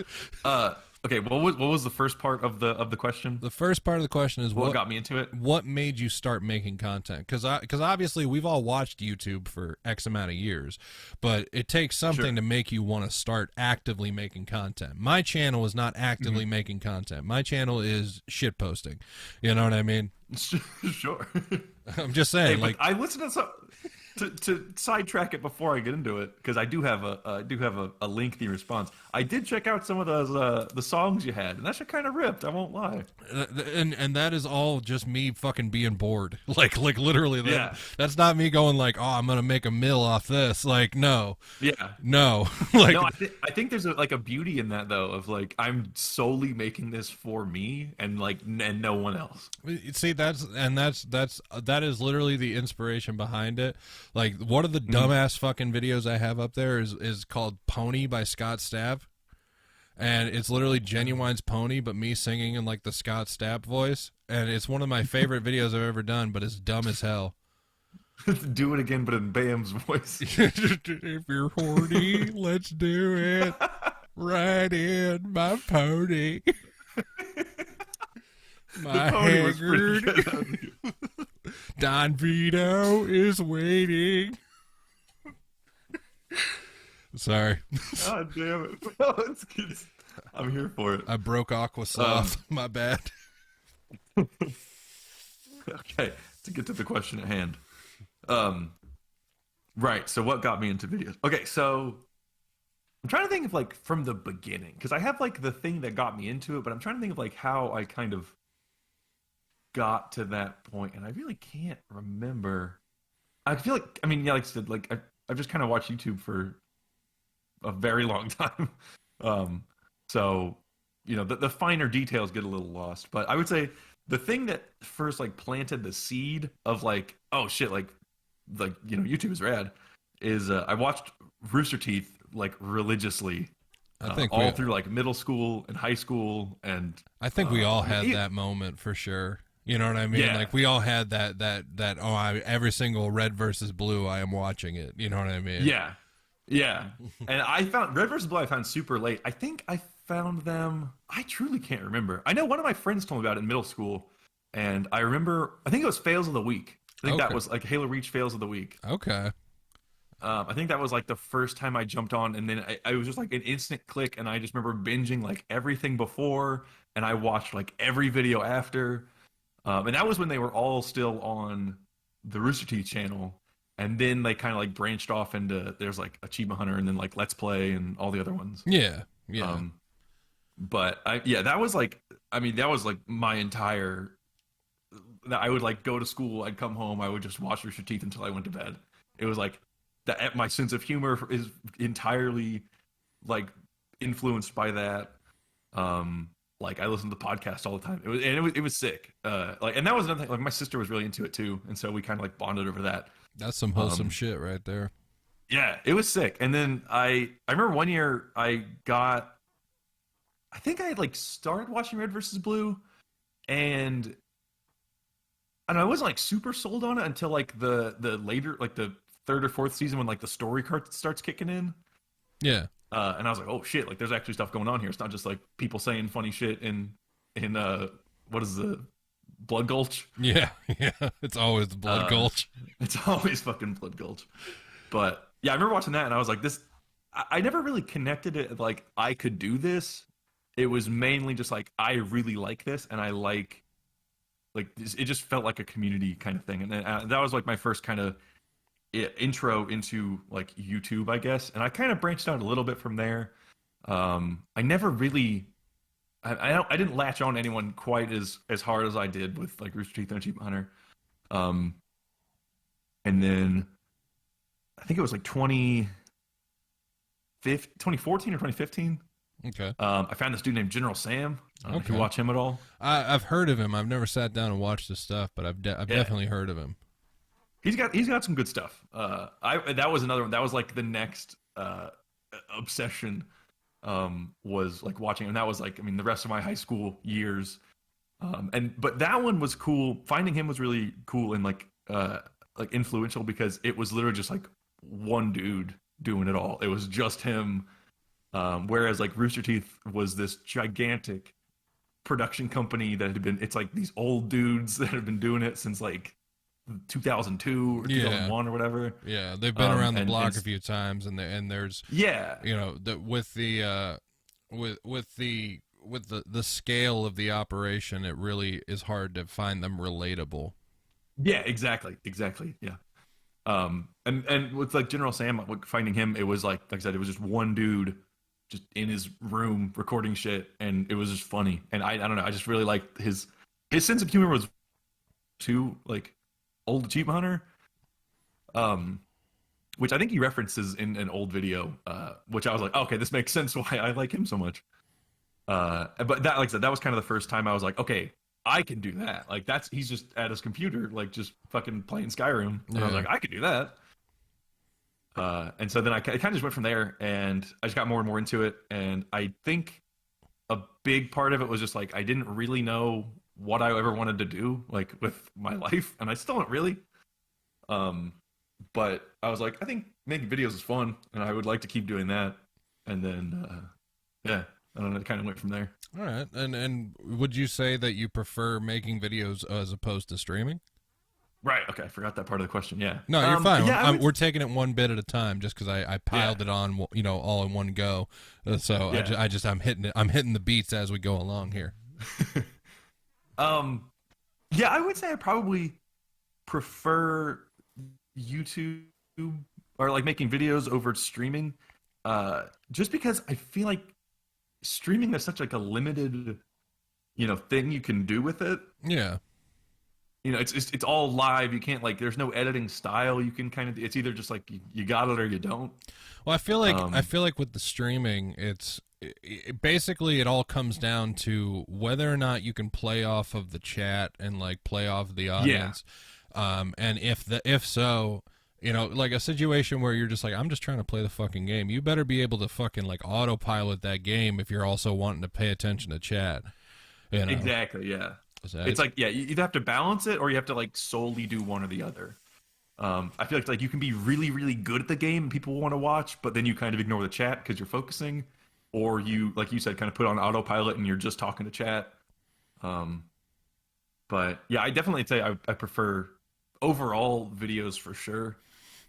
Okay, what was the first part of the question? The first part of the question is what got me into it. What made you start making content? Because obviously we've all watched YouTube for X amount of years, but it takes something to make you want to start actively making content. My channel is not actively making content. My channel is shit posting. You know what I mean? Sure. I'm just saying. Hey, I listen to some. To sidetrack it before I get into it, because I do have a lengthy response. I did check out some of those the songs you had, and that shit kind of ripped. I won't lie. And that is all just me fucking being bored. Like literally. That's not me going like, oh, I'm gonna make a mill off this. Like no. Yeah. No. Like no. I think there's a beauty in that though, of like I'm solely making this for me and no one else. See, that is literally the inspiration behind it. Like one of the dumbass fucking videos I have up there is called Pony by Scott Stapp. And it's literally Genuine's Pony, but me singing in like the Scott Stapp voice. And it's one of my favorite videos I've ever done, but it's dumb as hell. Do it again, but in Bam's voice. If you're horny, let's do it. Ride in my pony. My haggard Don Vito is waiting. Sorry. God damn it. No, it's good. I'm here for it. I broke Aqua Sloth. My bad. Okay, to get to the question at hand. Right, so what got me into videos? Okay, so I'm trying to think of like from the beginning, because I have like the thing that got me into it, but I'm trying to think of like how I kind of got to that point, and I really can't remember. I feel like, I mean, yeah, like I said, like I've just kind of watched YouTube for a very long time. So, the finer details get a little lost, but I would say the thing that first like planted the seed of like, oh shit, like YouTube is rad, is I watched Rooster Teeth like religiously I think all through like middle school and high school, and I think we all had that moment for sure. You know what I mean? Yeah. Like we all had that. Oh, every single Red versus Blue, I am watching it. You know what I mean? Yeah, yeah. And I found Red vs. Blue. I found super late. I think I found them. I truly can't remember. I know one of my friends told me about it in middle school, and I remember. I think it was Fails of the Week. I think that was like Halo Reach Fails of the Week. Okay. I think that was like the first time I jumped on, and then I was just like an instant click, and I just remember binging like everything before, and I watched like every video after. And that was when they were all still on the Rooster Teeth channel. And then they kind of like branched off into there's like Achievement Hunter and then like Let's Play and all the other ones. Yeah. Yeah. But that was like, I mean, that was like my entire, I would like go to school, I'd come home, I would just watch Rooster Teeth until I went to bed. It was like that. My sense of humor is entirely like influenced by that. Like I listened to the podcast all the time. It was sick. And that was another thing. Like my sister was really into it too, and so we kind of like bonded over that. That's some wholesome shit right there. Yeah, it was sick. And then I remember one year I think I had like started watching Red versus Blue, and I don't know, I wasn't like super sold on it until like the later, like the third or fourth season when like the story card starts kicking in. Yeah. And I was like, oh shit, like there's actually stuff going on here. It's not just like people saying funny shit in what is the Blood Gulch? Yeah, yeah. It's always the Blood Gulch. It's always fucking Blood Gulch. But yeah, I remember watching that and I was like, I never really connected it like I could do this. It was mainly just like I really like this, and I like it just felt like a community kind of thing. And then, that was like my first kind of intro into like YouTube, I guess, and I kind of branched out a little bit from there. I never really, I didn't latch on to anyone quite as hard as I did with like Rooster Teeth and Achievement Hunter. And then I think it was like 2014 or 2015. Okay. I found this dude named General Sam. I don't know if you watch him at all. I've heard of him. I've never sat down and watched his stuff, but I've definitely heard of him. He's got some good stuff. That was another one. That was like the next obsession, was like watching, and that was like, I mean, the rest of my high school years. But that one was cool. Finding him was really cool and like influential because it was literally just like one dude doing it all. It was just him. Whereas like Rooster Teeth was this gigantic production company that had been, it's like these old dudes that have been doing it since like 2002 or 2001 or whatever. Yeah, they've been around the block a few times, and there's you know, with the scale of the operation, it really is hard to find them relatable. Yeah, exactly. Yeah. And with like General Sam, finding him, it was like I said, it was just one dude just in his room recording shit, and it was just funny. And I don't know, I just really liked his sense of humor was too like old Achievement Hunter, which I think he references in an old video, which I was like, okay, this makes sense why I like him so much. But that, like I said, that was kind of the first time I was like, okay, I can do that. Like he's just at his computer, like just fucking playing Skyrim. And I was like, I could do that. And so then it kind of just went from there, and I just got more and more into it. And I think a big part of it was just like, I didn't really know what I ever wanted to do like with my life, and I still don't really. But I was like, I think making videos is fun, and I would like to keep doing that. And then, I don't know, it kind of went from there. All right. And would you say that you prefer making videos as opposed to streaming? Right. Okay. I forgot that part of the question. Yeah. No, you're fine. We're taking it one bit at a time, just because I piled it on, you know, all in one go. So I'm hitting the beats as we go along here. Yeah, I would say I probably prefer YouTube or like making videos over streaming, just because I feel like streaming is such like a limited, you know, thing you can do with it. Yeah. You know, it's all live. You can't like, there's no editing style. You can kind of, it's either just like you got it or you don't. Well, I feel like with the streaming, basically it all comes down to whether or not you can play off of the chat and like play off of the audience. Yeah. And if so, You know, like a situation where you're just like, I'm just trying to play the fucking game. You better be able to fucking like autopilot that game if you're also wanting to pay attention to chat. You know? Exactly. Yeah. So It's like, yeah, you either have to balance it or you have to like solely do one or the other. I feel like you can be really, really good at the game and people want to watch, but then you kind of ignore the chat because you're focusing, or you, like you said, kind of put on autopilot and you're just talking to chat. But yeah, I definitely say I prefer overall videos for sure.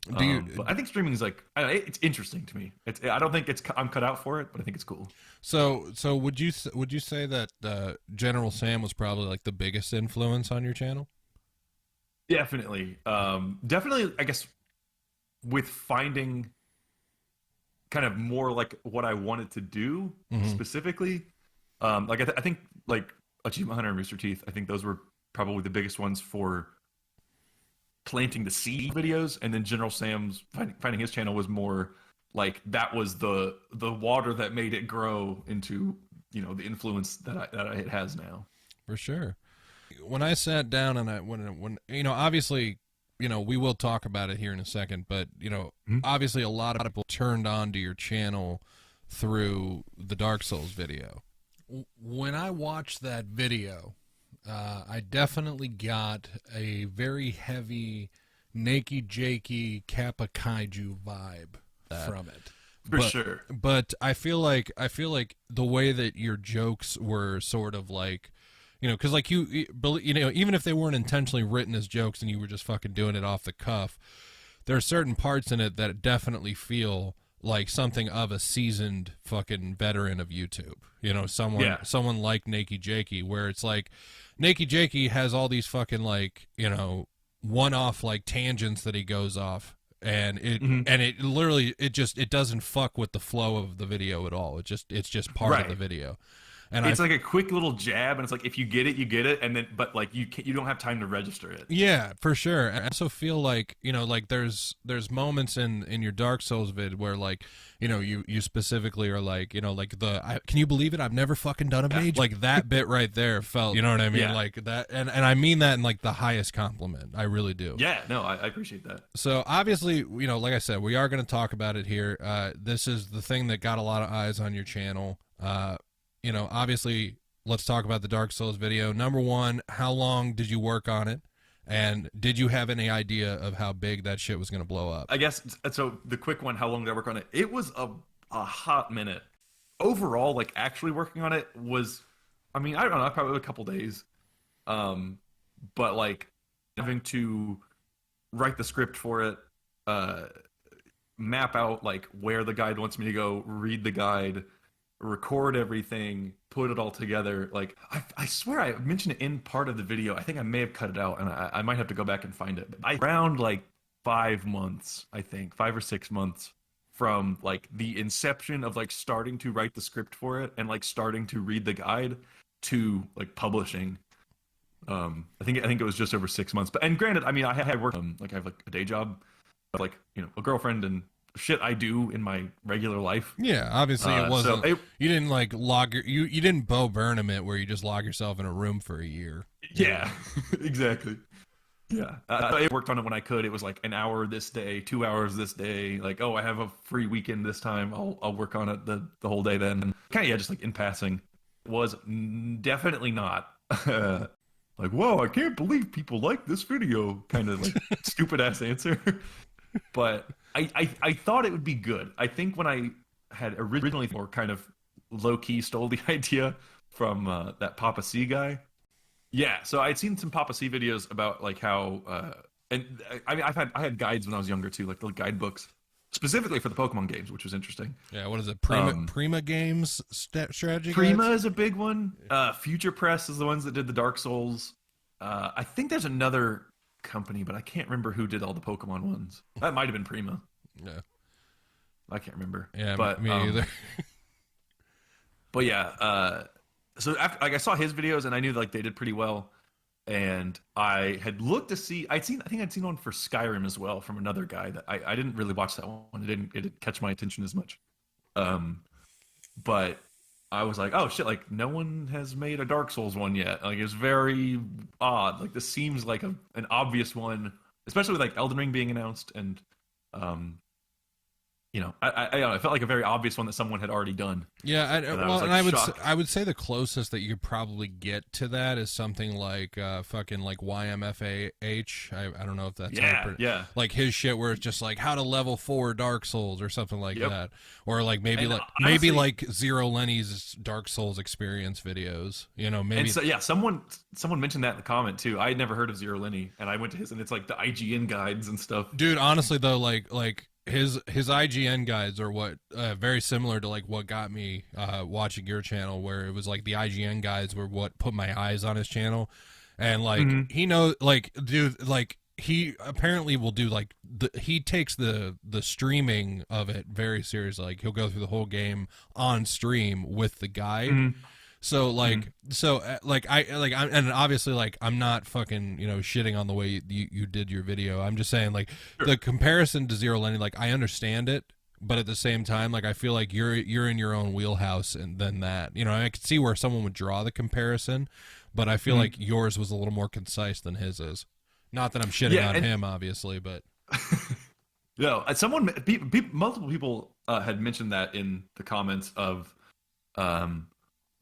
But I think streaming is like, it's interesting to me. I don't think I'm cut out for it, but I think it's cool. So would you say that General Sam was probably like the biggest influence on your channel? Definitely. Definitely, I guess, with finding kind of more like what I wanted to do specifically. Like I think like Achievement Hunter and Rooster Teeth, I think those were probably the biggest ones for planting the seed videos, and then General Sam's finding his channel was more like that was the water that made it grow into, you know, the influence that it has now. For sure. When I sat down and when you know, obviously, you know, we will talk about it here in a second, but you know, obviously a lot of people turned on to your channel through the Dark Souls video. When I watched that video, I definitely got a very heavy Nakey Jakey Kappa Kaiju vibe from it. For sure. But I feel like the way that your jokes were sort of like, you know, because like you know, even if they weren't intentionally written as jokes and you were just fucking doing it off the cuff, there are certain parts in it that definitely feel like something of a seasoned fucking veteran of YouTube. You know, someone like Nakey Jakey, where it's like Nakey Jakey has all these fucking like, you know, one-off like tangents that he goes off, and it literally it doesn't fuck with the flow of the video at all. It's just part of the video. And it's like a quick little jab, and it's like if you get it, you get it, and then but like you don't have time to register it. Yeah, for sure. And I also feel like, you know, like there's moments in your Dark Souls vid where like, you know, you specifically are like, you know, like can you believe it? I've never fucking done a mage. Like that bit right there felt, you know what I mean? Yeah. Like that, and I mean that in like the highest compliment. I really do. Yeah, no, I appreciate that. So obviously, you know, like I said, we are going to talk about it here. This is the thing that got a lot of eyes on your channel. You know, obviously, let's talk about the Dark Souls video. Number one, how long did you work on it? And did you have any idea of how big that shit was going to blow up? I guess, so the quick one, how long did I work on it? It was a hot minute. Overall, like actually working on it was, I mean, I don't know, probably a couple days. But like having to write the script for it, map out like where the guide wants me to go, read the guide, record everything, put it all together. Like I swear I mentioned it in part of the video. I think I may have cut it out, and I might have to go back and find it. But around like 5 months, I think 5 or 6 months from like the inception of like starting to write the script for it and like starting to read the guide to like publishing. I think it was just over 6 months. But and granted, I mean, I had worked like I have like a day job, like, you know, a girlfriend and shit I do in my regular life. Yeah, obviously it wasn't. So you didn't like you didn't Bo Burnham it where you just log yourself in a room for a year. Yeah, exactly. Yeah, I worked on it when I could. It was like an hour this day, 2 hours this day. Like, oh, I have a free weekend this time. I'll work on it the whole day then. And kind of, yeah, just like in passing. It was definitely not like, whoa, I can't believe people like this video. Kind of like stupid ass answer. But I thought it would be good. I think when I had originally more kind of low-key stole the idea from that Papa C guy. Yeah, so I'd seen some Papa C videos about like how and I mean I had guides when I was younger too, like the guidebooks specifically for the Pokemon games, which was interesting. Yeah, what is it? Prima Games strategy Prima guides? is a big one. Future Press is the ones that did the Dark Souls. I think there's another company, but I can't remember who did all the Pokemon ones. That might have been Prima. Yeah, I can't remember. Yeah, but me either. But yeah, so after like I saw his videos and I knew like they did pretty well, and I had looked to see I think I'd seen one for Skyrim as well from another guy that I didn't really watch that one. It didn't catch my attention as much. But I was like, oh shit, like no one has made a Dark Souls one yet. Like it's very odd. Like this seems like an obvious one especially with like Elden Ring being announced, and um, I don't know, I felt like a very obvious one that someone had already done. Yeah, And I well, was and like shocked. I would say the closest that you could probably get to that is something like fucking like YMFAH. I don't know if that's how Yeah, yeah, like his shit where it's just like how to level 4 Dark Souls or something like yep. that, or like maybe And like honestly, maybe like Zero Lenny's Dark Souls experience videos. Maybe. and so yeah, someone mentioned that in the comment too. I had never heard of Zero Lenny, and I went to his, and it's like the IGN guides and stuff. Dude, honestly though, like his IGN guides are what very similar to like what got me watching your channel, where it was like the IGN guides were what put my eyes on his channel, and like he knows, like, dude, like he apparently will do like he takes the streaming of it very seriously. Like he'll go through the whole game on stream with the guide. So like I'm and obviously like I'm not fucking shitting on the way you did your video. I'm just saying like the comparison to Zero Lenny, like I understand it, but at the same time like I feel like you're in your own wheelhouse, and then that I could see where someone would draw the comparison, but I feel like yours was a little more concise than his is. Not that I'm shitting on him, obviously, but multiple people had mentioned that in the comments of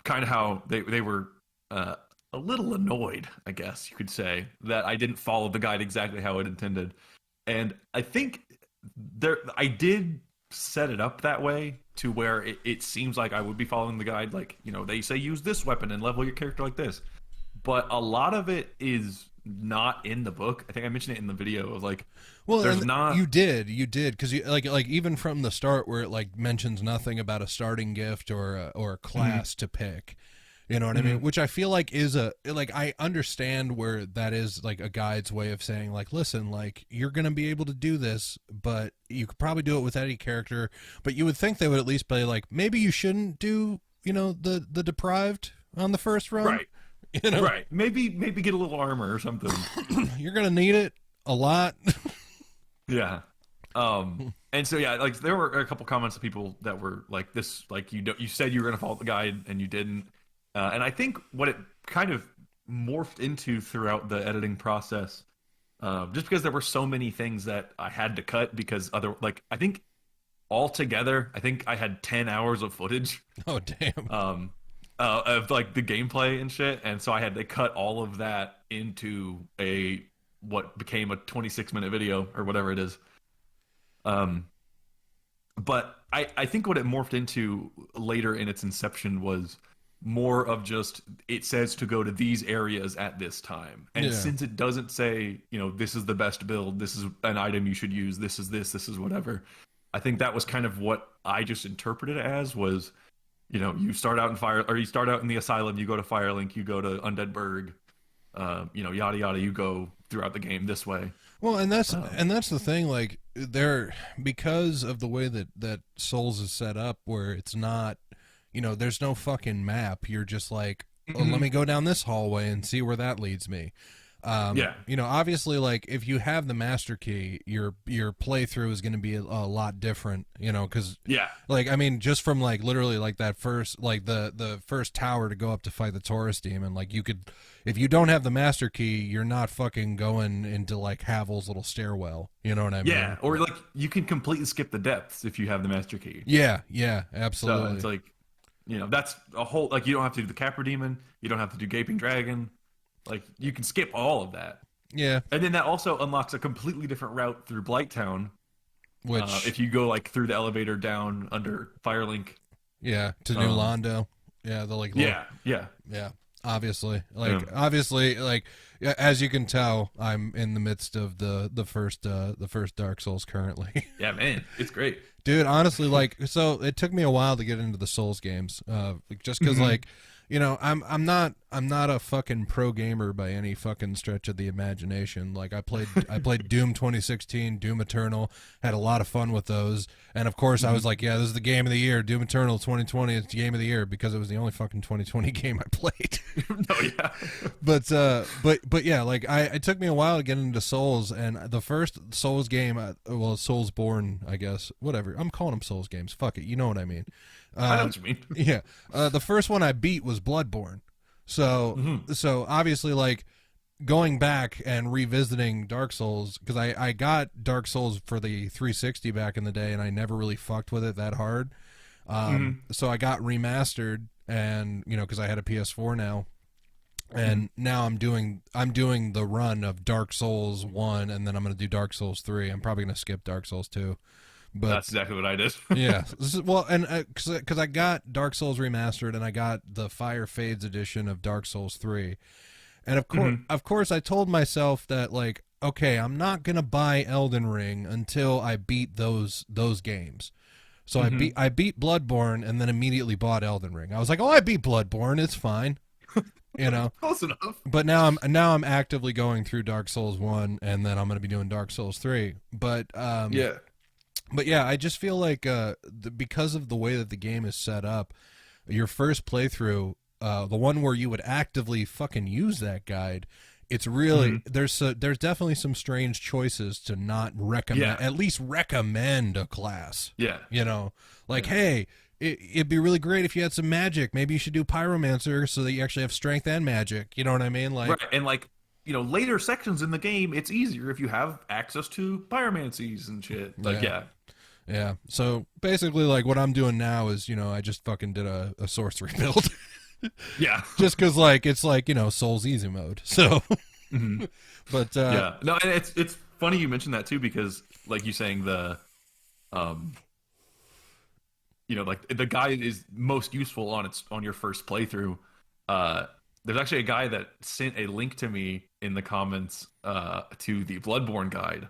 kind of how they were a little annoyed, I guess you could say, that I didn't follow the guide exactly how it intended. And I think I did set it up that way to where it seems like I would be following the guide. Like, they say use this weapon and level your character like this. But a lot of it is not in the book. I think I mentioned it in the video. Of like, well, there's not. You did because you like even from the start where it like mentions nothing about a starting gift or a class to pick. You know what I mean? Which I feel like is I understand where that is like a guide's way of saying like, listen, like you're gonna be able to do this, but you could probably do it with any character. But you would think they would at least be like, maybe you shouldn't do the deprived on the first run. Right. Right. Maybe get a little armor or something. You're gonna need it a lot. Yeah. And so yeah, like there were a couple comments of people that were like this, like you said you were gonna follow the guide and you didn't. And I think what it kind of morphed into throughout the editing process, just because there were so many things that I had to cut because I think altogether, I think I had 10 hours of footage. Oh damn. Of like the gameplay and shit, and so I had to cut all of that into what became a 26-minute video or whatever it is. But I think what it morphed into later in its inception was more of just, it says to go to these areas at this time, and since it doesn't say this is the best build, this is an item you should use, this is whatever, I think that was kind of what I just interpreted it as was, you start out you start out in the asylum, you go to Firelink, you go to Undead Burg, yada yada, you go throughout the game this way. Well, and that's the thing, like because of the way that Souls is set up, where it's not, there's no fucking map. You're just like, oh, let me go down this hallway and see where that leads me. Obviously, like if you have the master key, your playthrough is going to be a lot different, because like I mean, just from like literally like that first, like the first tower to go up to fight the Taurus demon, like you could, if you don't have the master key, you're not fucking going into like Havel's little stairwell, you know what I mean? Yeah, or like you can completely skip the depths if you have the master key. Yeah, absolutely. So it's like, that's a whole, like you don't have to do the Capra demon, you don't have to do Gaping Dragon. Like, you can skip all of that. Yeah. And then that also unlocks a completely different route through Blighttown. Which... if you go, like, through the elevator down under Firelink. Yeah, to New Londo. Yeah, the, like... Yeah. Obviously. Obviously, like, as you can tell, I'm in the midst of the first Dark Souls currently. Yeah, man. It's great. Dude, honestly, like, so it took me a while to get into the Souls games. Just because, like... I'm not a fucking pro gamer by any fucking stretch of the imagination. Like I played Doom 2016, Doom Eternal, had a lot of fun with those, and of course I was like, yeah, this is the game of the year. Doom Eternal 2020 is the game of the year because it was the only fucking 2020 game I played. Oh yeah. But yeah, like it took me a while to get into Souls, and the first Souls game, Soulsborne, I guess, whatever. I'm calling them Souls games. Fuck it, you know what I mean. I know what you mean. Yeah. The first one I beat was Bloodborne. So obviously, like, going back and revisiting Dark Souls, because I got Dark Souls for the 360 back in the day, and I never really fucked with it that hard. So I got remastered, and because I had a PS4 now, and now I'm doing the run of Dark Souls 1, and then I'm going to do Dark Souls 3. I'm probably going to skip Dark Souls 2. But that's exactly what I did. Yeah. Well, and because I got Dark Souls Remastered, and I got the Fire Fades edition of Dark Souls 3. And of course, I told myself that, like, okay, I'm not going to buy Elden Ring until I beat those games. So I beat Bloodborne, and then immediately bought Elden Ring. I was like, oh, I beat Bloodborne. It's fine. Close enough. But now I'm actively going through Dark Souls 1, and then I'm going to be doing Dark Souls 3. But yeah. But yeah, I just feel like because of the way that the game is set up, your first playthrough, the one where you would actively fucking use that guide, it's really there's definitely some strange choices to not recommend, at least recommend a class. Yeah, hey, it'd be really great if you had some magic. Maybe you should do Pyromancer so that you actually have strength and magic. You know what I mean? Like, right, and like. Later sections in the game, it's easier if you have access to pyromancies and shit. Like, yeah. So basically, like, what I'm doing now is, I just fucking did a sorcery build. Yeah. Just because, like, it's like, Souls easy mode. So, but yeah, no, and it's funny you mentioned that too, because like you saying like the guide is most useful on your first playthrough. There's actually a guy that sent a link to me in the comments to the Bloodborne guide,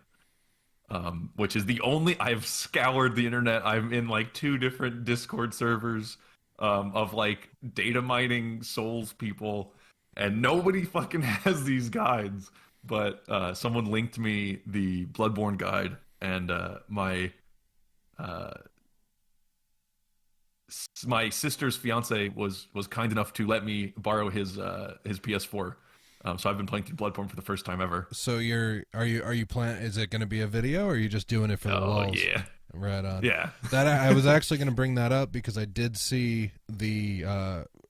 which is the only... I've scoured the internet. I'm in like 2 different Discord servers of like data mining Souls people, and nobody fucking has these guides. But someone linked me the Bloodborne guide, and my sister's fiance was kind enough to let me borrow his PS4, so I've been playing through Bloodborne for the first time ever. So are you planning? Is it going to be a video, or are you just doing it for the lulz? Yeah, right on. Yeah, that I was actually going to bring that up because I did see the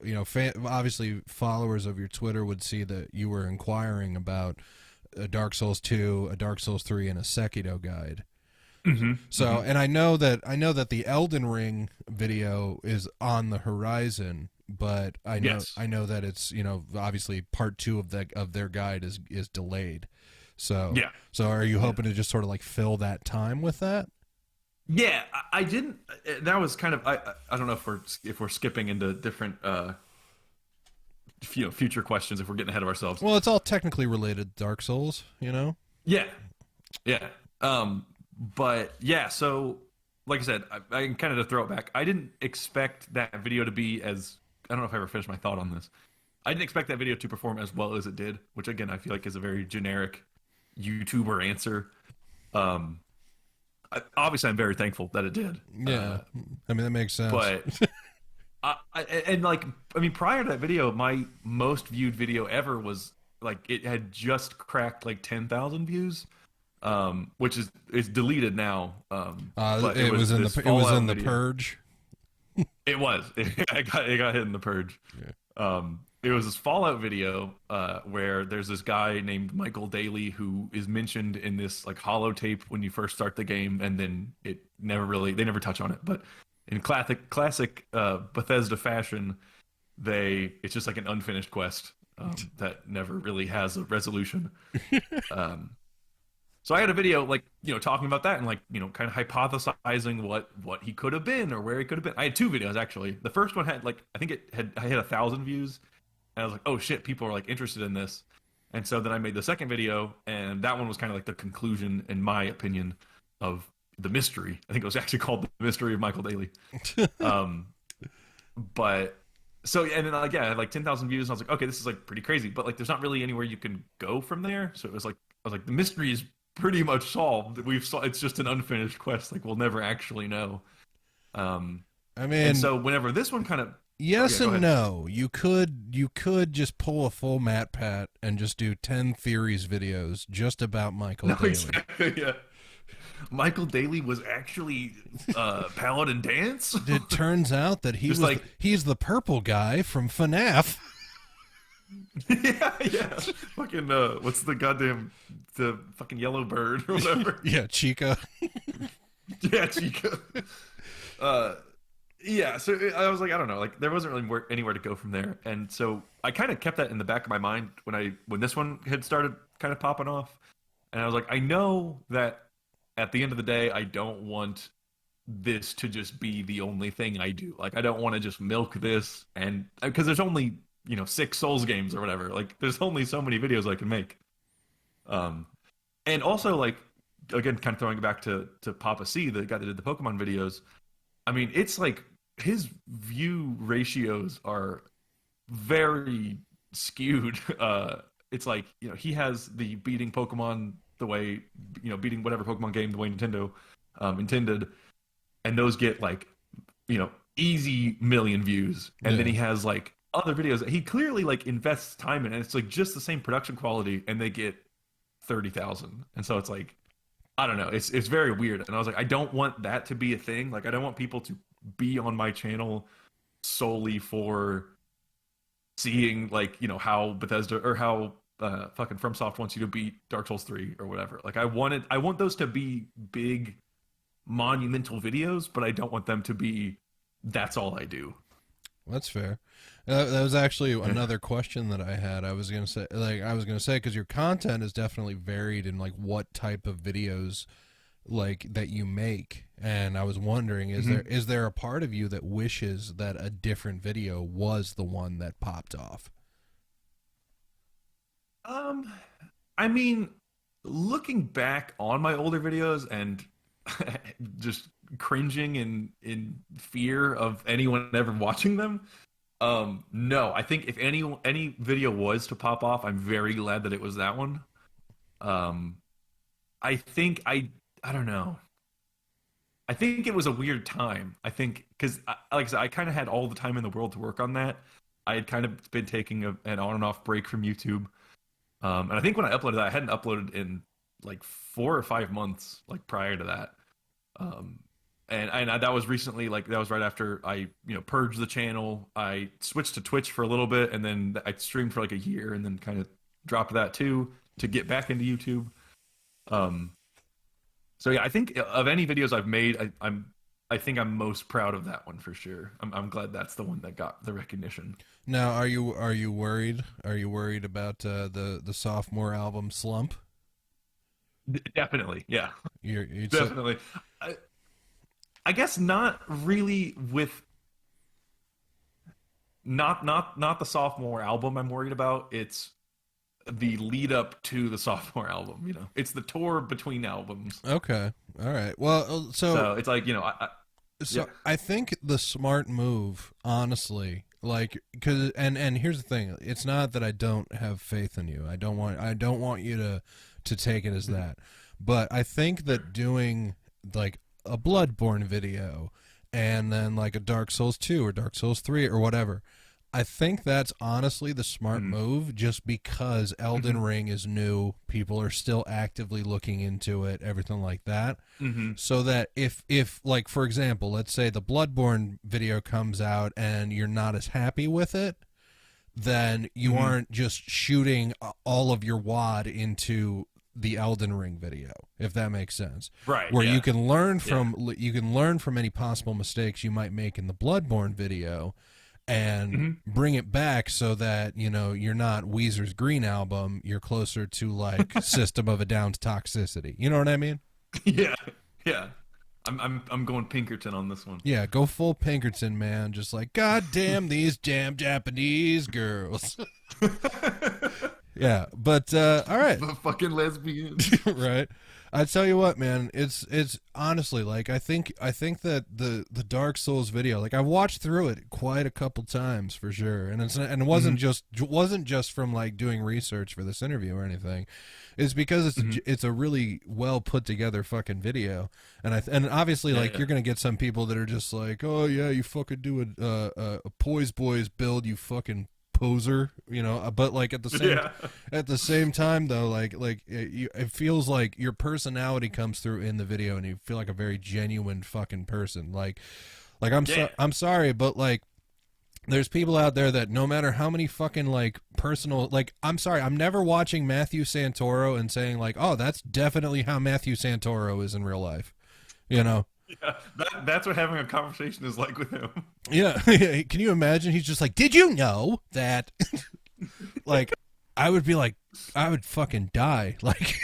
obviously followers of your Twitter would see that you were inquiring about a Dark Souls 2, a Dark Souls 3, and a Sekiro guide. So, and I know that the Elden Ring video is on the horizon, but I know that it's obviously part 2 of their guide is delayed. So yeah. So are you hoping to just sort of like fill that time with that? Yeah, I didn't. That was kind of I don't know if we're skipping into different future questions, if we're getting ahead of ourselves. Well, it's all technically related to Dark Souls, Yeah. But yeah, so like I said, I kind of to throw it back. I didn't expect that video to be as... I don't know if I ever finished my thought on this. I didn't expect that video to perform as well as it did, which again, I feel like is a very generic YouTuber answer. Obviously, I'm very thankful that it did. Yeah, I mean, that makes sense. But prior to that video, my most viewed video ever was like, it had just cracked like 10,000 views. Which is deleted now. But it was in the purge. It was. It got hit in the purge. Yeah. It was this Fallout video where there's this guy named Michael Daly who is mentioned in this like holotape when you first start the game, and then they never touch on it. But in classic Bethesda fashion, it's just like an unfinished quest that never really has a resolution. So I had a video like, talking about that and like, kind of hypothesizing what he could have been or where he could have been. I had 2 videos actually. The first one had like, I hit 1,000 views, and I was like, oh shit, people are like interested in this. And so then I made the second video, and that one was kind of like the conclusion, in my opinion, of the mystery. I think it was actually called The Mystery of Michael Daly. But so, and then like, yeah, I had like 10,000 views, and I was like, okay, this is like pretty crazy, but like, there's not really anywhere you can go from there. So it was like, I was like, the mystery is pretty much solved. It's just an unfinished quest. Like, we'll never actually know. I mean, and so whenever this one kind of... Yes and no. You could just pull a full Matt Pat and just do 10 theories videos just about Michael Daly. Exactly, yeah. Michael Daly was actually Paladin Dance? It turns out that he's the purple guy from FNAF. Yeah. Fucking what's the fucking yellow bird or whatever? Yeah, Chica. Yeah, Chica. Uh, yeah. So I was like, I don't know, like there wasn't really anywhere to go from there, and so I kind of kept that in the back of my mind when this one had started kind of popping off, and I was like, I know that at the end of the day, I don't want this to just be the only thing I do. Like, I don't want to just milk this, and because there's only 6 Souls games or whatever. Like, there's only so many videos I can make. Um, and also like again, kind of throwing it back to Papa C, the guy that did the Pokemon videos. I mean, it's like his view ratios are very skewed. It's like he has the beating Pokemon the way beating whatever Pokemon game the way Nintendo intended, and those get like easy million views, and then he has like other videos that he clearly like invests time in, and it's like just the same production quality, and they get 30,000, and so it's like I don't know, it's very weird, and I was like, I don't want that to be a thing. Like, I don't want people to be on my channel solely for seeing like how Bethesda or how fucking FromSoft wants you to beat Dark Souls 3 or whatever. Like, I want those to be big monumental videos, but I don't want them to be that's all I do. That's fair. That was actually another question that I had. I was gonna say because your content is definitely varied in like what type of videos like that you make, and I was wondering, is there a part of you that wishes that a different video was the one that popped off? I mean, looking back on my older videos and just cringing in fear of anyone ever watching them. No, I think if any video was to pop off, I'm very glad that it was that one. I think I don't know. I think it was a weird time. I think because, like I said, I kind of had all the time in the world to work on that. I had kind of been taking an on and off break from YouTube, and I think when I uploaded that, I hadn't uploaded in like 4 or 5 months, like prior to that. And that was recently, like that was right after I purged the channel. I switched to Twitch for a little bit, and then I streamed for like a year, and then kind of dropped that too to get back into YouTube. So yeah, I think of any videos I've made, I think I'm most proud of that one for sure. I'm glad that's the one that got the recognition. Now, are you worried? Are you worried about the sophomore album slump? Definitely, yeah. You're definitely. I guess not really with not the sophomore album I'm worried about. It's the lead up to the sophomore album. It's the tour between albums. Okay, all right. Well, so it's like I think the smart move, honestly, like, because and here's the thing: it's not that I don't have faith in you. I don't want you to take it as that, but I think that doing like a Bloodborne video and then like a Dark Souls 2 or Dark Souls 3 or whatever, I think that's honestly the smart move, just because Elden Ring is new, people are still actively looking into it, everything like that. So that if like, for example, let's say the Bloodborne video comes out and you're not as happy with it, then you aren't just shooting all of your wad into the Elden Ring video, if that makes sense. Right. Where you can learn from any possible mistakes you might make in the Bloodborne video and bring it back so that, you're not Weezer's Green Album, you're closer to like System of a Down's Toxicity. You know what I mean? Yeah. Yeah. I'm going Pinkerton on this one. Yeah, go full Pinkerton, man. Just like, God damn these damn Japanese girls. Yeah, but all right. The fucking lesbians. Right. I tell you what, man, it's honestly, like, I think that the Dark Souls video, like, I've watched through it quite a couple times for sure, and it wasn't just from like doing research for this interview or anything. It's because it's a really well put together fucking video, and obviously like you're gonna get some people that are just like, oh yeah, you fucking do a Poise Boys build, you fucking poser, but like at the same time though, like it feels like your personality comes through in the video, and you feel like a very genuine fucking person. Like I'm sorry, but like there's people out there that no matter how many fucking like personal, like, I'm sorry, I'm never watching Matthew Santoro and saying like, oh, that's definitely how Matthew Santoro is in real life, you know? Yeah, that's what having a conversation is like with him. Yeah. Can you imagine? He's just like, did you know that? Like, I would be like, I would fucking die. Like,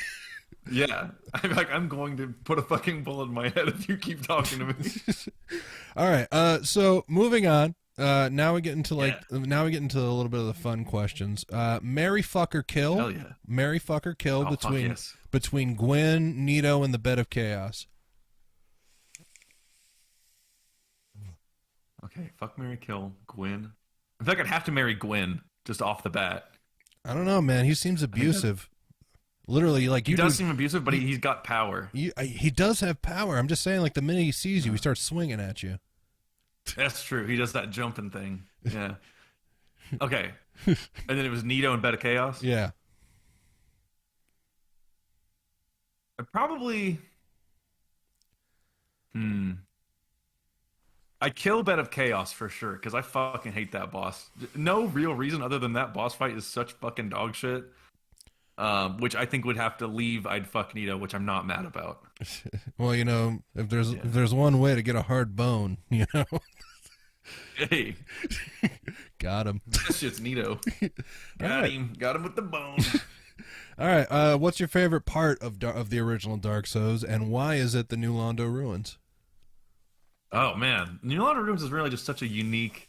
yeah, I'm going to put a fucking bullet in my head if you keep talking to me. All right. So moving on. Now we get into now we get into a little bit of the fun questions. Marry, fuck, or kill. Hell yeah. Marry, fuck, or kill Yes. between Gwen, Nito, and the Bed of Chaos. Okay, fuck, marry, kill Gwen. I feel like I'd have to marry Gwen just off the bat. I don't know, man. He seems abusive. Literally, like he does seem abusive, but he's got power. He does have power. I'm just saying, like the minute he sees you, he starts swinging at you. That's true. He does that jumping thing. Yeah. Okay. And then it was Nito and Bed of Chaos. Yeah. I probably. I kill Bed of Chaos for sure because I fucking hate that boss. No real reason other than that boss fight is such fucking dog shit. Which I think would have to leave. I'd fuck Nito, which I'm not mad about. Well, you know, if there's one way to get a hard bone, you know. Hey, got him. That shit's Nito. Got him with the bone. All right. What's your favorite part of the original Dark Souls, and why is it the New Londo Ruins? Oh man, New Londo Ruins is really just such a unique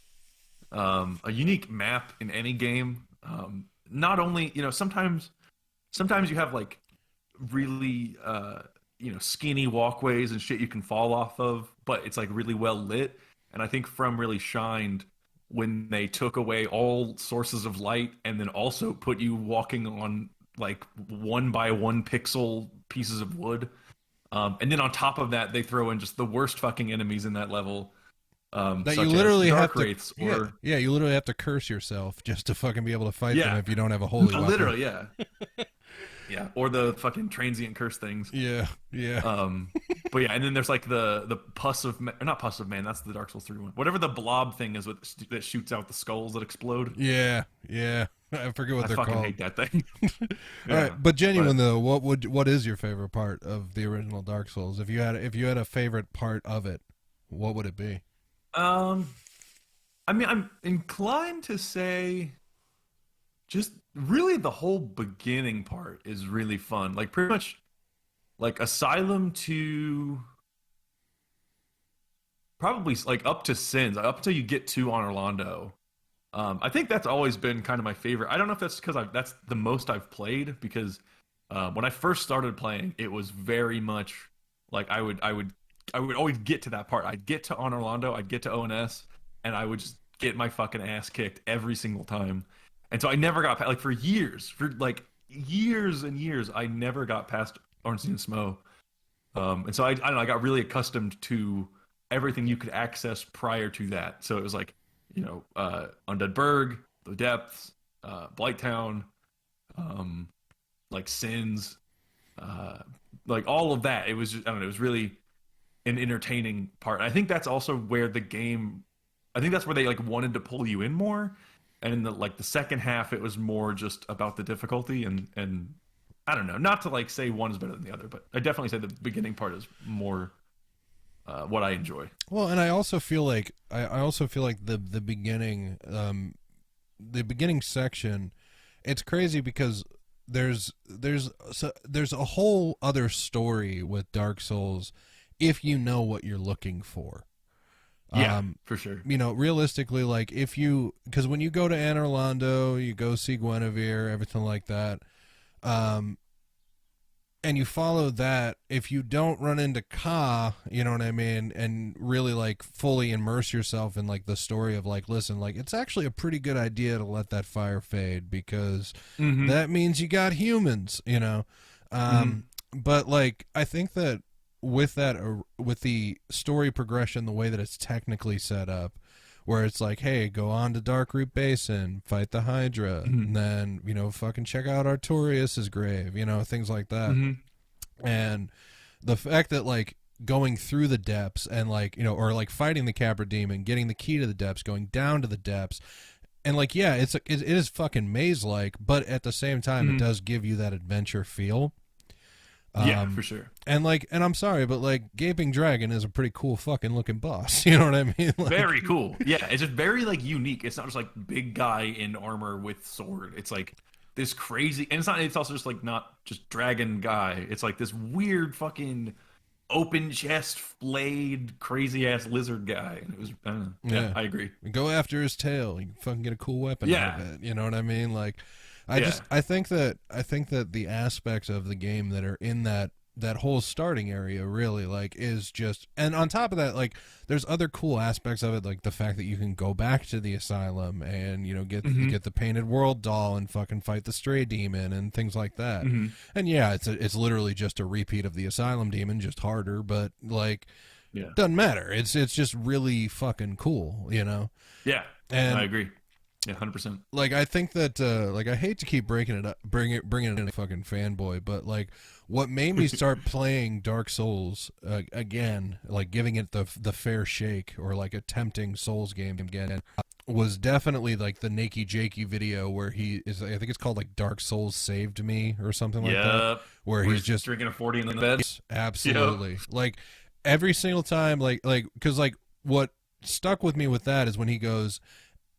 map in any game. Not only, you know, sometimes you have like really skinny walkways and shit you can fall off of, but it's like really well lit. And I think From really shined when they took away all sources of light and then also put you walking on like 1 by 1 pixel pieces of wood. And then on top of that, they throw in just the worst fucking enemies in that level. That you literally have to, or you literally have to curse yourself just to fucking be able to fight them if you don't have a holy weapon. Literally, yeah. Yeah, or the fucking transient curse things. Yeah. But yeah, and then there's like the pus of not pus of man. That's the Dark Souls 3 one. Whatever the blob thing is that shoots out the skulls that explode. Yeah. I forget what they're called. I fucking hate that thing. All right, but genuine though, what is your favorite part of the original Dark Souls? If you had a favorite part of it, what would it be? I mean, I'm inclined to say just really the whole beginning part is really fun. Like pretty much like Asylum to probably like up to Sins, up until you get to Honor Londo. I think that's always been kind of my favorite. I don't know if that's because that's the most I've played, because when I first started playing, it was very much like I would always get to that part. I'd get to Honor Londo, I'd get to ONS, and I would just get my fucking ass kicked every single time. And so I never got past, like for years and years, I never got past Ornstein and Smo. And so I don't know, I got really accustomed to everything you could access prior to that. So it was like, you know, Undead Burg, The Depths, Blighttown, like Sins, like all of that. It was just, I don't know, it was really an entertaining part. I think that's also where the game, I think that's where they like wanted to pull you in more. And in the second half, it was more just about the difficulty and I don't know, not to like say one is better than the other, but I definitely say the beginning part is more what I enjoy. Well, and I also feel like the beginning section, it's crazy because there's a whole other story with Dark Souls if you know what you're looking for. Yeah, for sure. You know, realistically, like because when you go to Anor Londo, you go see Guinevere, everything like that, and you follow that, if you don't run into Ka, you know what I mean, and really like fully immerse yourself in like the story of like, listen, like it's actually a pretty good idea to let that fire fade because that means you got humans, you know. But like I think that with the story progression, the way that it's technically set up, where it's like, hey, go on to Darkroot Basin, fight the Hydra, and then, you know, fucking check out Artorias' grave, you know, things like that. And the fact that, like, going through the depths and like, you know, or like fighting the Capra demon, getting the key to the depths, going down to the depths. And like, yeah, it is fucking maze like, but at the same time, it does give you that adventure feel. Yeah, for sure. And like, and I'm sorry, but like, Gaping Dragon is a pretty cool fucking looking boss. You know what I mean? Like, very cool. Yeah, it's just very like unique. It's not just like big guy in armor with sword. It's like this crazy, and it's not. It's also just like not just dragon guy. It's like this weird fucking open chest blade crazy ass lizard guy. And it was, I don't know. Yeah, I agree. Go after his tail. You can fucking get a cool weapon out of it. You know what I mean? Like, I think that the aspects of the game that are in that whole starting area really like is just, and on top of that, like there's other cool aspects of it, like the fact that you can go back to the asylum and, you know, get the painted world doll and fucking fight the stray demon and things like that. And yeah, it's literally just a repeat of the asylum demon, just harder, but like doesn't matter. It's just really fucking cool, you know? Yeah, and I agree. Yeah, 100%. Like, I think that, like, I hate to keep bringing it in a fucking fanboy, but like, what made me start playing Dark Souls again, like giving it the fair shake, or like attempting Souls game again, was definitely like the Nakey Jakey video where he is, I think it's called like Dark Souls Saved Me or something like that, where he's just drinking a 40 in the bed. Absolutely. Like every single time, like, cause like what stuck with me with that is when he goes,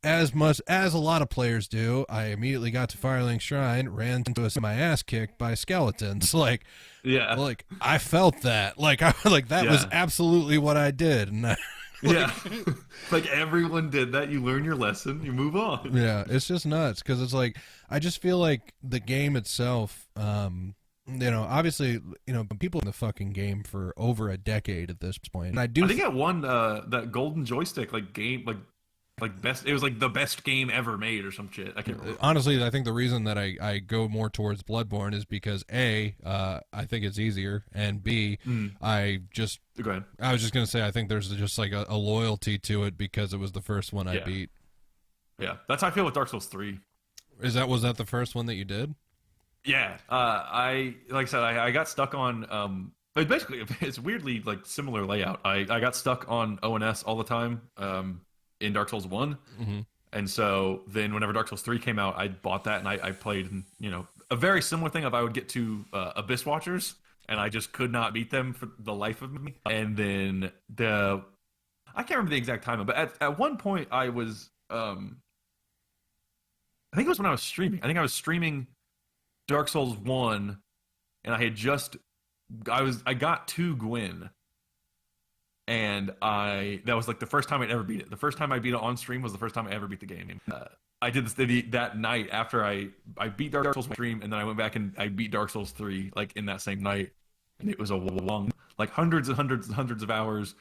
as much as a lot of players do, I immediately got to Firelink Shrine, ran into my ass kicked by skeletons. Like, like I felt that. Like, that was absolutely what I did. And like everyone did that. You learn your lesson, you move on. Yeah, it's just nuts because it's like I just feel like the game itself. You know, obviously, you know, people in the fucking game for over a decade at this point, and I think it won that golden joystick game like best. It was like the best game ever made or some shit. I can't remember. Honestly, I think the reason that I go more towards Bloodborne is because A, I think it's easier, and B, I was just gonna say I think there's just like a loyalty to it because it was the first one I beat. Yeah, that's how I feel with Dark Souls 3. Was that the first one that you did? Yeah, I got stuck on basically it's weirdly like similar layout. I got stuck on ONS all the time. In Dark Souls 1. And so then whenever Dark Souls 3 came out, I bought that and I played, you know, a very similar thing of I would get to Abyss Watchers and I just could not beat them for the life of me. And then I can't remember the exact time, but at one point I was, I think it was when I was streaming. I think I was streaming Dark Souls 1 and I got to Gwyn. And that was like the first time I'd ever beat it. The first time I beat it on stream was the first time I ever beat the game. I did this that night after I beat Dark Souls on stream, and then I went back and I beat Dark Souls 3 like in that same night. And it was a long, like hundreds and hundreds and hundreds of hours,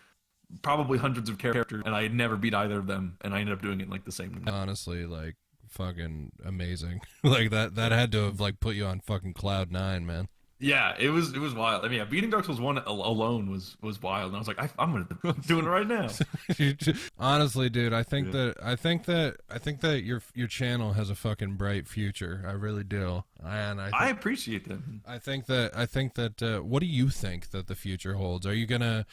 probably hundreds of characters, and I had never beat either of them, and I ended up doing it in like the same night. Honestly, like fucking amazing. Like that had to have like put you on fucking cloud 9, man. Yeah, it was wild. I mean, beating Dark Souls 1 alone was wild, and I was like, I'm doing it right now. Honestly, dude, I think that your channel has a fucking bright future. I really do. And I appreciate that. I think that what do you think that the future holds? Are you gonna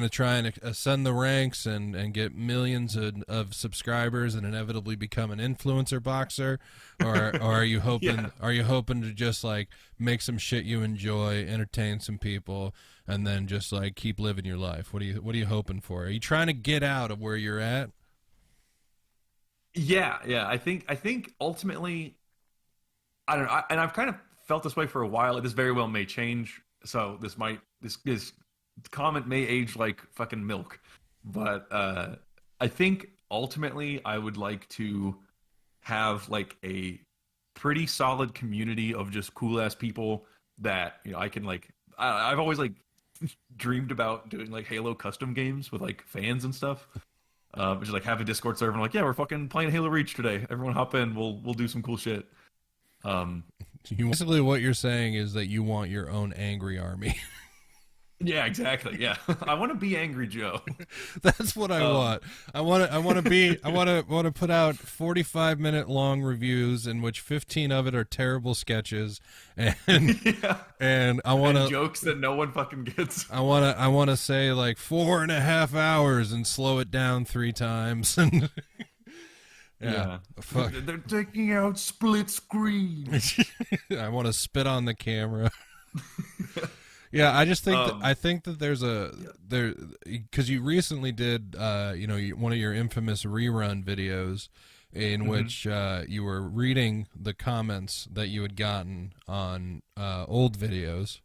try and ascend the ranks and get millions of subscribers and inevitably become an influencer boxer, or are you hoping to just like make some shit you enjoy, entertain some people, and then just like keep living your life? What are you hoping for? Are you trying to get out of where you're at? Yeah. I think ultimately, I don't know, and I've kind of felt this way for a while. This very well may change. So this comment may age like fucking milk, but I think ultimately I would like to have like a pretty solid community of just cool ass people that, you know, I can like. I've always like dreamed about doing like Halo custom games with like fans and stuff. Just like have a Discord server and like, yeah, we're fucking playing Halo Reach today. Everyone hop in. We'll do some cool shit. Basically, what you're saying is that you want your own angry army. Yeah, exactly. Yeah. I want to be Angry Joe. That's what I want. I want to put out 45-minute long reviews in which 15 of it are terrible sketches, and Yeah. and I want And to jokes that no one fucking gets. I want to say like 4.5 hours and slow it down 3 times. And Yeah. fuck. They're taking out split screen. I want to spit on the camera. Yeah, I just think I think that there's there because you recently did one of your infamous rerun videos in which you were reading the comments that you had gotten on old videos,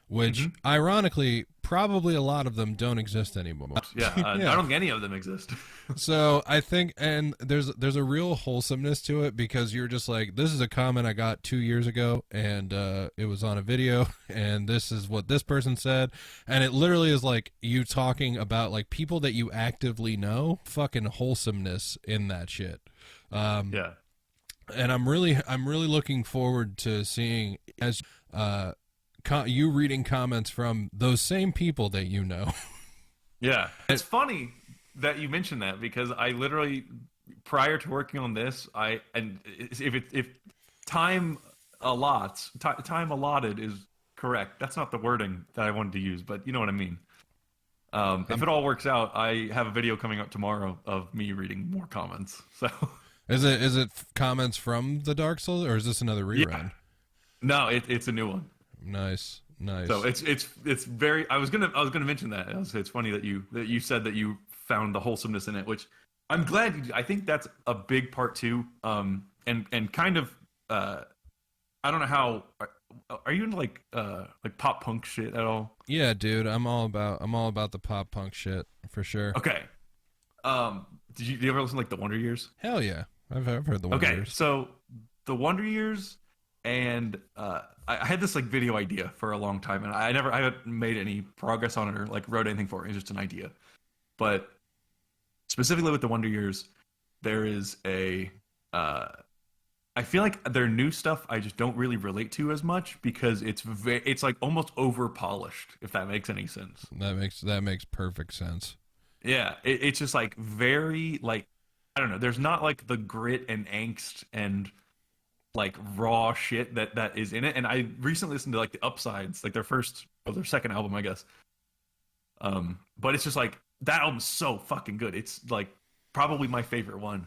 which ironically probably a lot of them don't exist anymore. Yeah, I don't think any of them exist. So I think, and there's a real wholesomeness to it because you're just like, this is a comment I got 2 years ago, and it was on a video, and this is what this person said, and it literally is like you talking about like people that you actively know. Fucking wholesomeness in that shit. Yeah. And I'm really looking forward to seeing as you reading comments from those same people that you know. Yeah. It's funny that you mentioned that because I literally, prior to working on this, if time time allotted is correct. That's not the wording that I wanted to use, but you know what I mean. If it all works out, I have a video coming up tomorrow of me reading more comments. So is it comments from the Dark Souls, or is this another rerun? Yeah. No, it's a new one. Nice. So it's very. I was gonna mention that. It's funny that you said that you found the wholesomeness in it, which I'm glad you did. I think that's a big part too. And kind of I don't know how. Are you into like pop punk shit at all? Yeah, dude. I'm all about the pop punk shit for sure. Okay. Did you ever listen to like the Wonder Years? Hell yeah, I've heard the Wonder Years. Okay, so the Wonder Years, and I had this like video idea for a long time, and I haven't made any progress on it or like wrote anything for it. It's just an idea. But specifically with the Wonder Years, there is I feel like their new stuff I just don't really relate to as much because it's like almost over polished, if that makes any sense. That makes perfect sense. Yeah, it's just like very like I don't know. There's not like the grit and angst and like raw shit that is in it. And I recently listened to like the Upsides, like their second album, I guess. But it's just like that album's so fucking good. It's like probably my favorite one.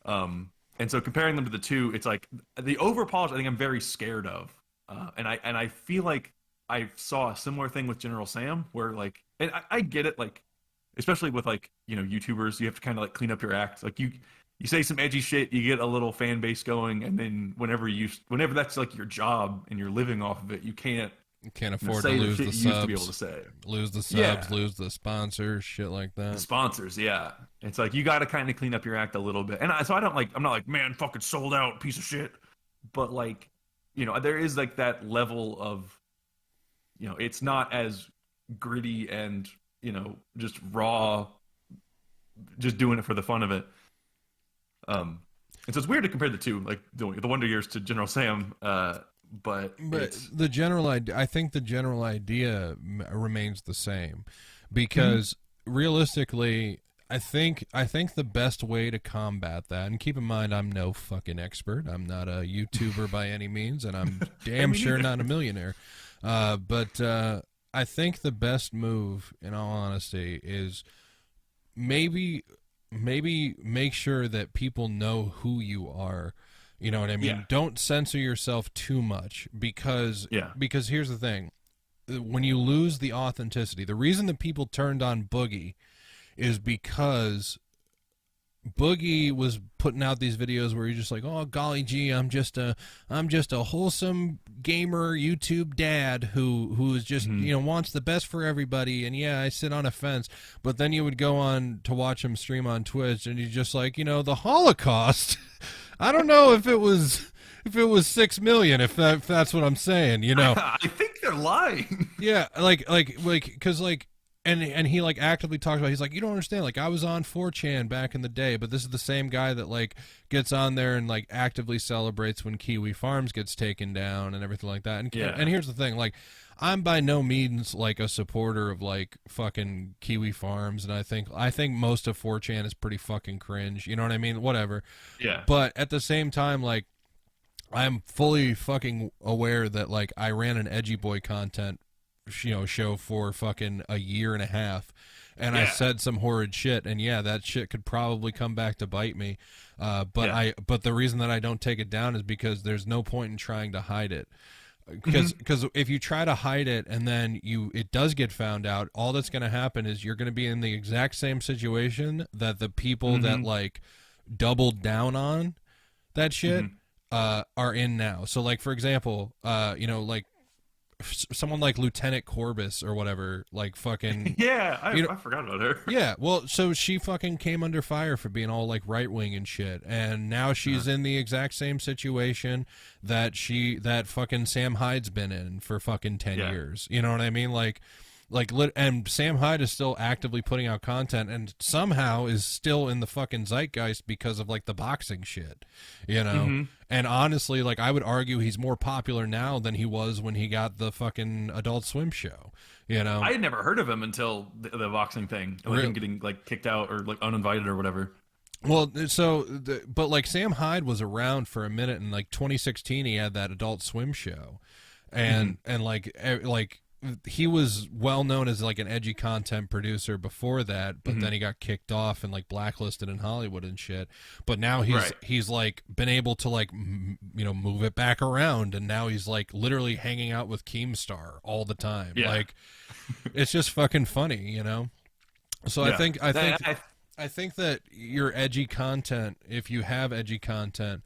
And so comparing them to the two, it's like the overpolish. I think I'm very scared of, and I feel like I saw a similar thing with General Sam, where like, and I get it, like, especially with like YouTubers, you have to kind of like clean up your act. Like you say some edgy shit, you get a little fan base going, and then whenever that's like your job and you're living off of it, you can't afford to lose the subs. You used to be able to say lose the subs, yeah. Lose the sponsors, shit like that. The sponsors, yeah. It's like you got to kind of clean up your act a little bit, and so I'm not like man, fucking sold out piece of shit, but like there is like that level of it's not as gritty and just raw, just doing it for the fun of it. And so it's weird to compare the two, like the Wonder Years to General Sam. But the general idea, I think the general idea remains the same, because realistically, I think the best way to combat that, and keep in mind I'm no fucking expert, I'm not a YouTuber by any means, and I'm damn sure not a millionaire, but I think the best move, in all honesty, is maybe make sure that people know who you are. You know what I mean? Yeah. Don't censor yourself too much because here's the thing. When you lose the authenticity, the reason that people turned on Boogie is because Boogie was putting out these videos where you're just like, oh golly gee, I'm just a wholesome gamer YouTube dad who is just wants the best for everybody, and yeah, I sit on a fence. But then you would go on to watch him stream on Twitch, and you're just like, the Holocaust. I don't know if it was 6 million, if that's what I'm saying, I think they're lying. Yeah, like because like. and he like actively talks about, he's like, you don't understand, like I was on 4chan back in the day, but this is the same guy that like gets on there and like actively celebrates when Kiwi Farms gets taken down and everything like that. And here's the thing, like I'm by no means like a supporter of like fucking Kiwi Farms, and I think most of 4chan is pretty fucking cringe, you know what I mean? Whatever. Yeah. But at the same time, like I'm fully fucking aware that like I ran an Edgy Boy content show for fucking a year and a half, and I said some horrid shit, and that shit could probably come back to bite me, but the reason that I don't take it down is because there's no point in trying to hide it, because if you try to hide it and then it does get found out, all that's going to happen is you're going to be in the exact same situation that the people that like doubled down on that shit are in now. So like for example, like someone like Lieutenant Corbus or whatever, like fucking I forgot about her. Yeah, well, so she fucking came under fire for being all like right wing and shit, and now she's in the exact same situation that fucking Sam Hyde's been in for fucking 10 years. You know what I mean? And Sam Hyde is still actively putting out content and somehow is still in the fucking zeitgeist because of like the boxing shit, you know? And honestly, like I would argue he's more popular now than he was when he got the fucking Adult Swim show, you know? I had never heard of him until the boxing thing, like him getting like kicked out or like uninvited or whatever. Well, but like Sam Hyde was around for a minute in like 2016. He had that Adult Swim show, and like he was well known as like an edgy content producer before that, but then he got kicked off and like blacklisted in Hollywood and shit. But now he's like been able to like move it back around, and now he's like literally hanging out with Keemstar all the time. Like it's just fucking funny, you know. So I think that your edgy content, if you have edgy content,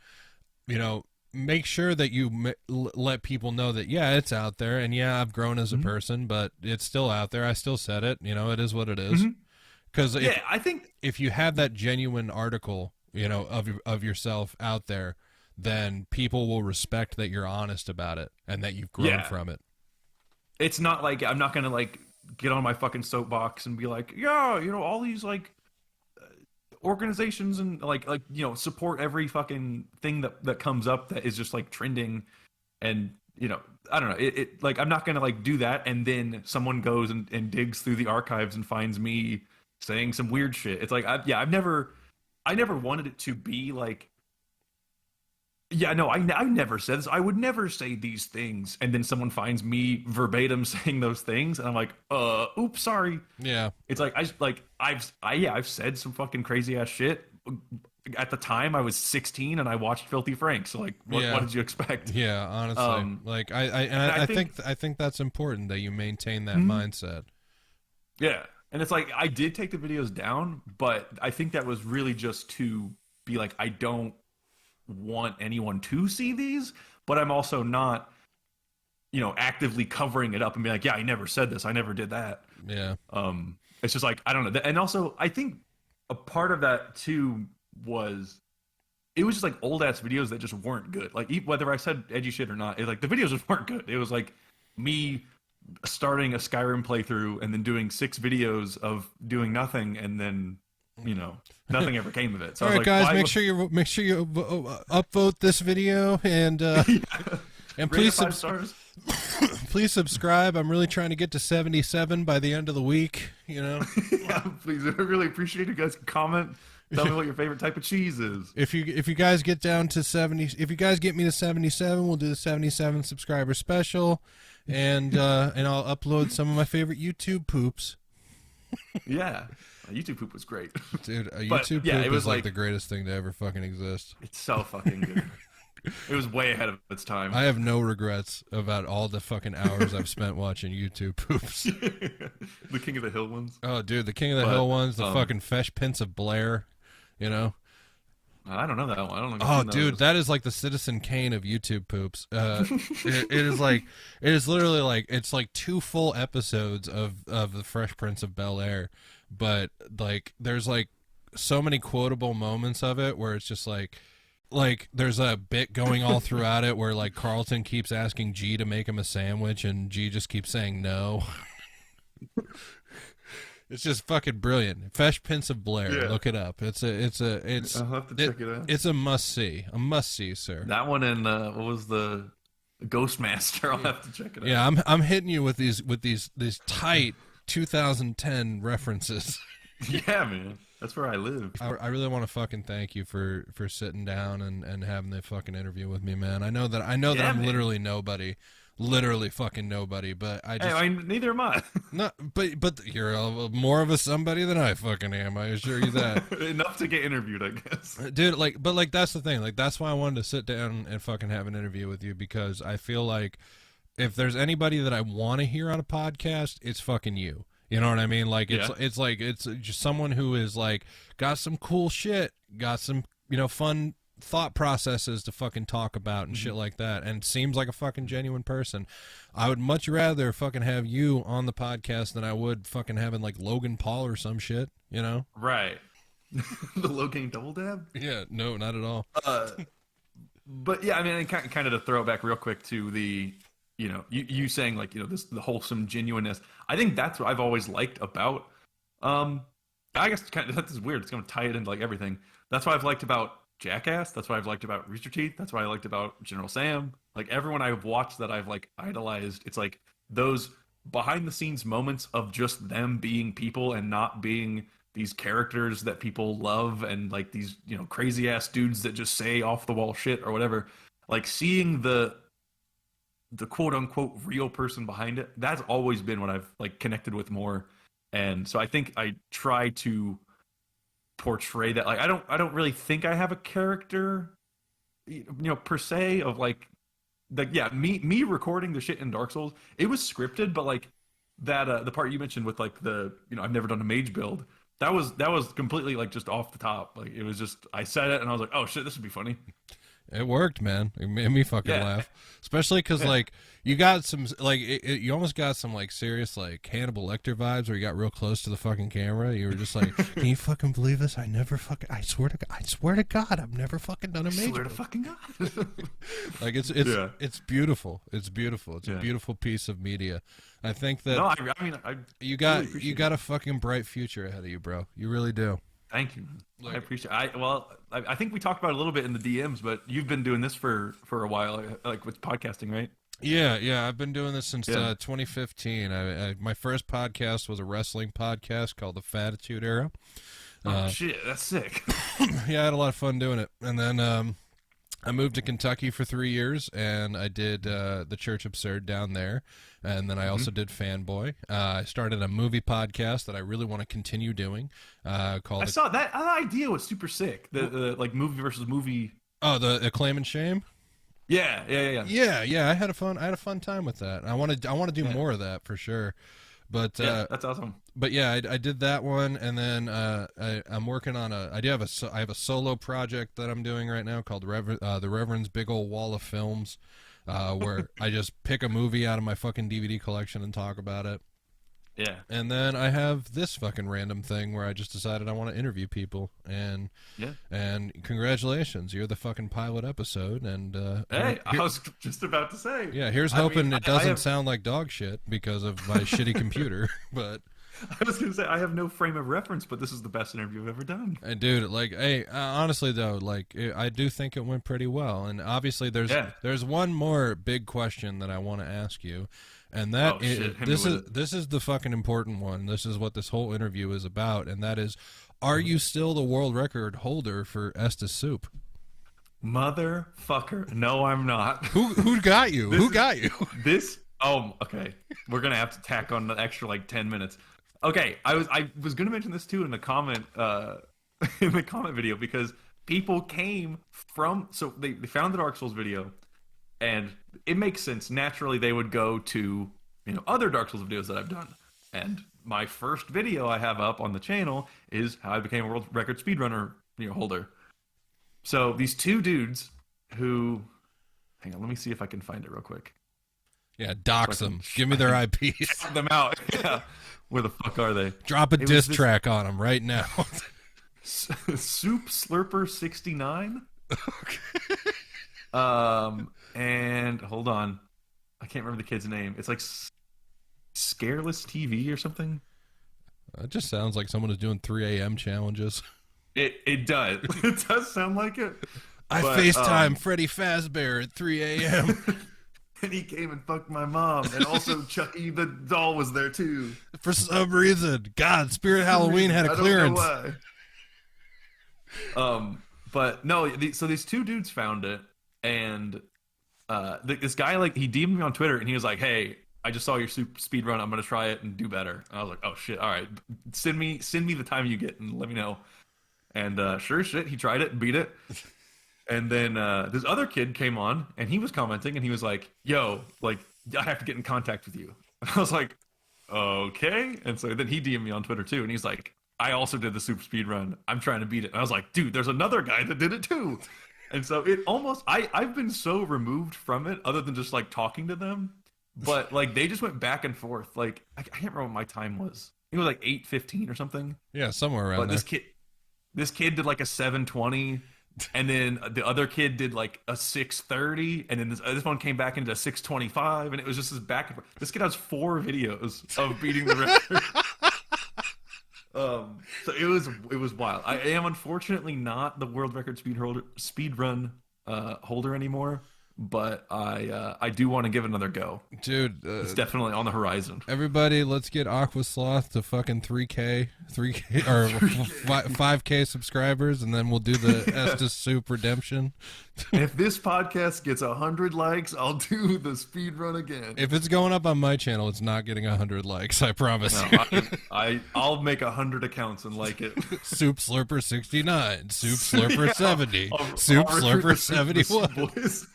make sure that you let people know that, it's out there, and I've grown as a person, but it's still out there. I still said it, it is what it is. Because I think if you have that genuine article, of yourself out there, then people will respect that you're honest about it and that you've grown from it. It's not like I'm not going to like get on my fucking soapbox and be like, all these like organizations and like support every fucking thing that comes up that is just like trending, and I don't know, it like I'm not gonna like do that and then someone goes and digs through the archives and finds me saying some weird shit. It's like I never wanted it to be like, I never said this. I would never say these things, and then someone finds me verbatim saying those things, and I'm like, oops, sorry. Yeah. It's like I've said some fucking crazy ass shit. At the time, I was 16 and I watched Filthy Frank. So like, what did you expect? Yeah, honestly, I think that's important that you maintain that mindset. Yeah, and it's like I did take the videos down, but I think that was really just to be like, I don't want anyone to see these, but I'm also not actively covering it up and be like, I never said this, I never did that. It's just like, I don't know. And also I think a part of that too was it was just like old ass videos that just weren't good, like whether I said edgy shit or not, the videos just weren't good. It was like me starting a Skyrim playthrough and then doing 6 videos of doing nothing, and then nothing ever came of it. So all right, guys, make sure you upvote this video and please please subscribe. I'm really trying to get to 77 by the end of the week. Please, I really appreciate it. You guys can comment. Tell me what your favorite type of cheese is. If you guys get down to 70, if you guys get me to 77, we'll do the 77 subscriber special, and I'll upload some of my favorite YouTube poops. Yeah. YouTube poop was great. Dude, YouTube poop is like the greatest thing to ever fucking exist. It's so fucking good. It was way ahead of its time. I have no regrets about all the fucking hours I've spent watching YouTube poops. The King of the Hill ones. Oh, dude, the King of the Hill ones, the fucking Fesh Pence of Blair, I don't know that one. I don't know. Oh, dude, that is like the Citizen Kane of YouTube poops. It is literally like, it's like 2 full episodes of the Fresh Prince of Bel-Air, but like there's like so many quotable moments of it where it's just like there's a bit going all throughout it where like Carlton keeps asking G to make him a sandwich and G just keeps saying no. It's just fucking brilliant. Fresh Prince of Blair. Yeah. Look it up. It's I'll have to check it out. It's a must see. A must see, sir. That one and what was the Ghostmaster? I'll have to check it out. Yeah, I'm hitting you with these tight 2010 references. Yeah, man. That's where I live. I really want to fucking thank you for sitting down and having the fucking interview with me, man. I know that I'm man. literally fucking nobody, but I just neither am I. no, but you're more of a somebody than I fucking am. I assure you that. Enough to get interviewed, I guess. Dude, but that's the thing. Like, that's why I wanted to sit down and fucking have an interview with you, because I feel like if there's anybody that I want to hear on a podcast, it's fucking you. You know what I mean? Like, it's just someone who is like got some cool shit, got some, fun thought processes to fucking talk about and shit like that, and seems like a fucking genuine person. I would much rather fucking have you on the podcast than I would fucking having like Logan Paul or some shit, Right. The Logan double dab? Yeah, no, not at all. But yeah, I mean, kind of to throw it back real quick to the, you saying like, the wholesome genuineness. I think that's what I've always liked about, I guess that's weird. It's going to tie it into like everything. That's what I've liked about Jackass. That's what I've liked about Rooster Teeth. That's what I liked about General Sam. Like, everyone I've watched that I've like idolized, it's like those behind the scenes moments of just them being people and not being these characters that people love and like these, crazy ass dudes that just say off the wall shit or whatever. Like, seeing the quote unquote real person behind it, that's always been what I've like connected with more. And so I think I try to portray that. Like, I don't really think I have a character, per se, of like yeah, me recording the shit in Dark Souls, it was scripted, but like that the part you mentioned with like the, I've never done a mage build, that was completely like just off the top. Like, it was just, I said it and I was like, oh shit, this would be funny. It worked, man. It made me fucking laugh, especially because like you got some like you almost got some like serious like Hannibal Lecter vibes where you got real close to the fucking camera. You were just like, "Can you fucking believe this? I swear to God, I've never fucking done a major." Swear to fucking God. Like, it's beautiful. It's beautiful. It's a beautiful piece of media. I think that you got a fucking bright future ahead of you, bro. You really do. Thank you. I appreciate it. I think we talked about it a little bit in the DMs, but you've been doing this for a while, like with podcasting, right? Yeah. I've been doing this since 2015. My first podcast was a wrestling podcast called The Fatitude Era. Oh, shit. That's sick. Yeah, I had a lot of fun doing it. And then I moved to Kentucky for 3 years, and I did the Church Absurd down there. And then I also did Fanboy. I started a movie podcast that I really want to continue doing. Called. I saw that idea was super sick. The like movie versus movie. Oh, the Acclaim and Shame. Yeah. Yeah. I had a fun time with that. I want to do more of that for sure. But that's awesome. But yeah, I did that one, and then I'm working on I have a solo project that I'm doing right now called the Reverend's Big Ol' Wall of Films, where I just pick a movie out of my fucking DVD collection and talk about it. Yeah. And then I have this fucking random thing where I just decided I want to interview people, and congratulations, you're the fucking pilot episode, and hey, I was just about to say. Yeah, here's hoping it doesn't sound like dog shit because of my shitty computer, but I was gonna say I have no frame of reference, but this is the best interview I've ever done. And dude, like, hey, honestly though, like, I do think it went pretty well, and obviously there's one more big question that I want to ask you. And that this is the fucking important one. This is what this whole interview is about, and that is, are you still the world record holder for Estes Soup? Motherfucker, no, I'm not. Who got you? Who got you? Okay. We're gonna have to tack on the extra like 10 minutes. Okay, I was gonna mention this too in the comment video, because people came from, so they found the Dark Souls video. And it makes sense. Naturally, they would go to, other Dark Souls videos that I've done. And my first video I have up on the channel is how I became a world record speedrunner holder. So these two dudes who, hang on, let me see if I can find it real quick. Yeah, dox them. Give me their IPs. Shout them out. Yeah. Where the fuck are they? Drop a diss track on them right now. Soup Slurper 69. Okay. And hold on, I can't remember the kid's name. It's like Scareless TV or something. It just sounds like someone is doing 3 a.m. challenges. It does. It does sound like it. I FaceTime Freddy Fazbear at 3 a.m. And he came and fucked my mom. And also Chucky the doll was there too. For some reason. God, Spirit Halloween had a clearance. I don't know why. But no, so these two dudes found it, and this guy, like, he DM'd me on Twitter, and he was like, "Hey, I just saw your speed run. I'm gonna try it and do better." And I was like, "Oh shit! All right, send me the time you get and let me know." And sure as shit, he tried it and beat it. And then this other kid came on, and he was commenting, and he was like, "Yo, like, I have to get in contact with you." And I was like, "Okay." And so then he DM'd me on Twitter too, and he's like, "I also did the super speed run. I'm trying to beat it." And I was like, "Dude, there's another guy that did it too." And so it almost, I've been so removed from it, other than just like talking to them, but like they just went back and forth. Like I can't remember what my time was. It was like 8:15 or something. Yeah, somewhere around there. This kid did like a 7:20. And then the other kid did like a 6:30, and then this one came back into 6:25, and it was just this back and forth. This kid has 4 videos of beating the record. So it was wild. I am unfortunately not the world record speed run holder anymor, but I do want to give it another go, dude. It's definitely on the horizon. Everybody, let's get Aqua Sloth to fucking 3K or 5K subscribers, and then we'll do the Estes Soup redemption. If this podcast gets 100 likes, I'll do the speed run again. If it's going up on my channel, it's not getting 100 likes. I promise. No, I'll make 100 accounts and like it. Soup Slurper 69, Soup Slurper 70, Soup Slurper 71.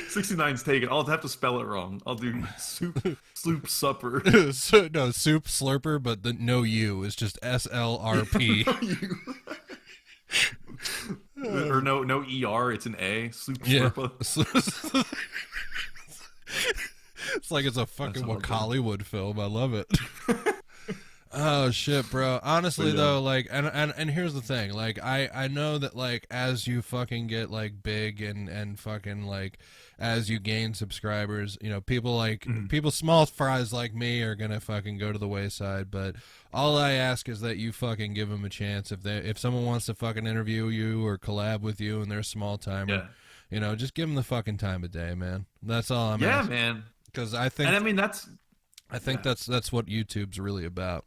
69's taken. I'll have to spell it wrong. I'll do sloop supper. No, Soup Slurper, but the no U is just SLRP. Or no ER, it's an A. Sloop Slurper. It's like it's a fucking Hollywood film. I love it. Oh shit, bro. Honestly though, like, and here's the thing, like, I know that, like, as you fucking get like big and fucking, like, as you gain subscribers, you know, people like people small fries like me are gonna fucking go to the wayside. But all I ask is that you fucking give them a chance. If someone wants to fucking interview you or collab with you and they're a small timer, you know, just give them the fucking time of day, man. That's all I'm asking. Yeah, man. Because I think, and I mean that's what YouTube's really about.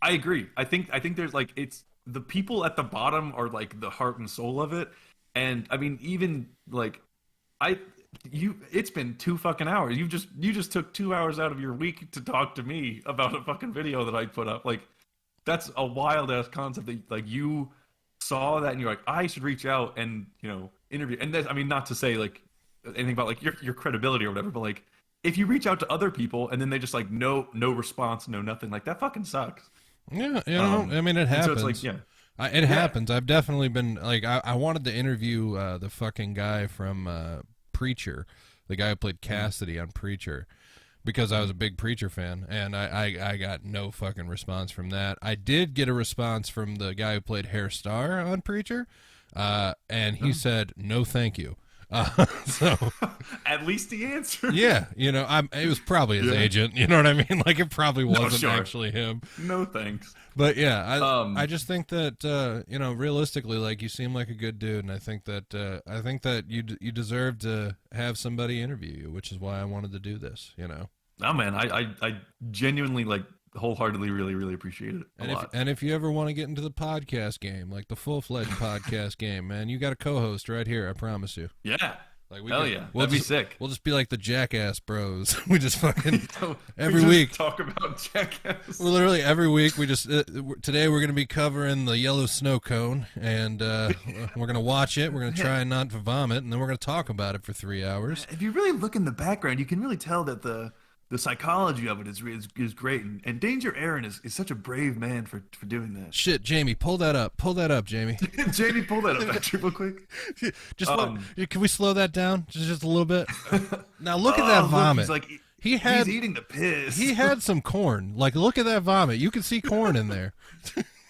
I agree. I think there's, like, it's the people at the bottom are like the heart and soul of it. And I mean, even like it's been 2 fucking hours. You just took 2 hours out of your week to talk to me about a fucking video that I put up. Like, that's a wild ass concept that, like, you saw that and you're like, I should reach out and, you know, interview. And I mean, not to say like anything about like your credibility or whatever, but like, if you reach out to other people and then they just like no response, no nothing, like, that fucking sucks. Yeah, you know, I mean, it happens. So it's like, it happens. I've definitely been, like, I wanted to interview the fucking guy from Preacher, the guy who played Cassidy on Preacher, because I was a big Preacher fan, and I got no fucking response from that. I did get a response from the guy who played Hair Star on Preacher, and he said, no thank you. So at least he answered. Yeah, you know, it was probably his agent. You know what I mean? Like, it probably wasn't actually him. No thanks. But yeah, I just think that you know, realistically, like, you seem like a good dude, and I think that you deserve to have somebody interview you, which is why I wanted to do this. You know. Oh man, I genuinely, like, wholheartedly really appreciate it a lot. And if you ever want to get into the podcast game, like the full-fledged podcast game, man, you got a co-host right here, I promise you. Yeah. Like, that'd be sick. We'll just be like the Jackass Bros. We just fucking every week talk about Jackass. We're literally every week. We just today we're gonna be covering the yellow snow cone, and we're gonna watch it. We're gonna try not to vomit, and then we're gonna talk about it for 3 hours. If you really look in the background, you can really tell that the psychology of it is great, and Danger Aaron is such a brave man for doing that. Shit, Jamie, pull that up, Jamie. Jamie, pull that up real quick. Just can we slow that down just a little bit? Now look at that vomit. Look, he's eating the piss. He had some corn. Like, look at that vomit. You can see corn in there.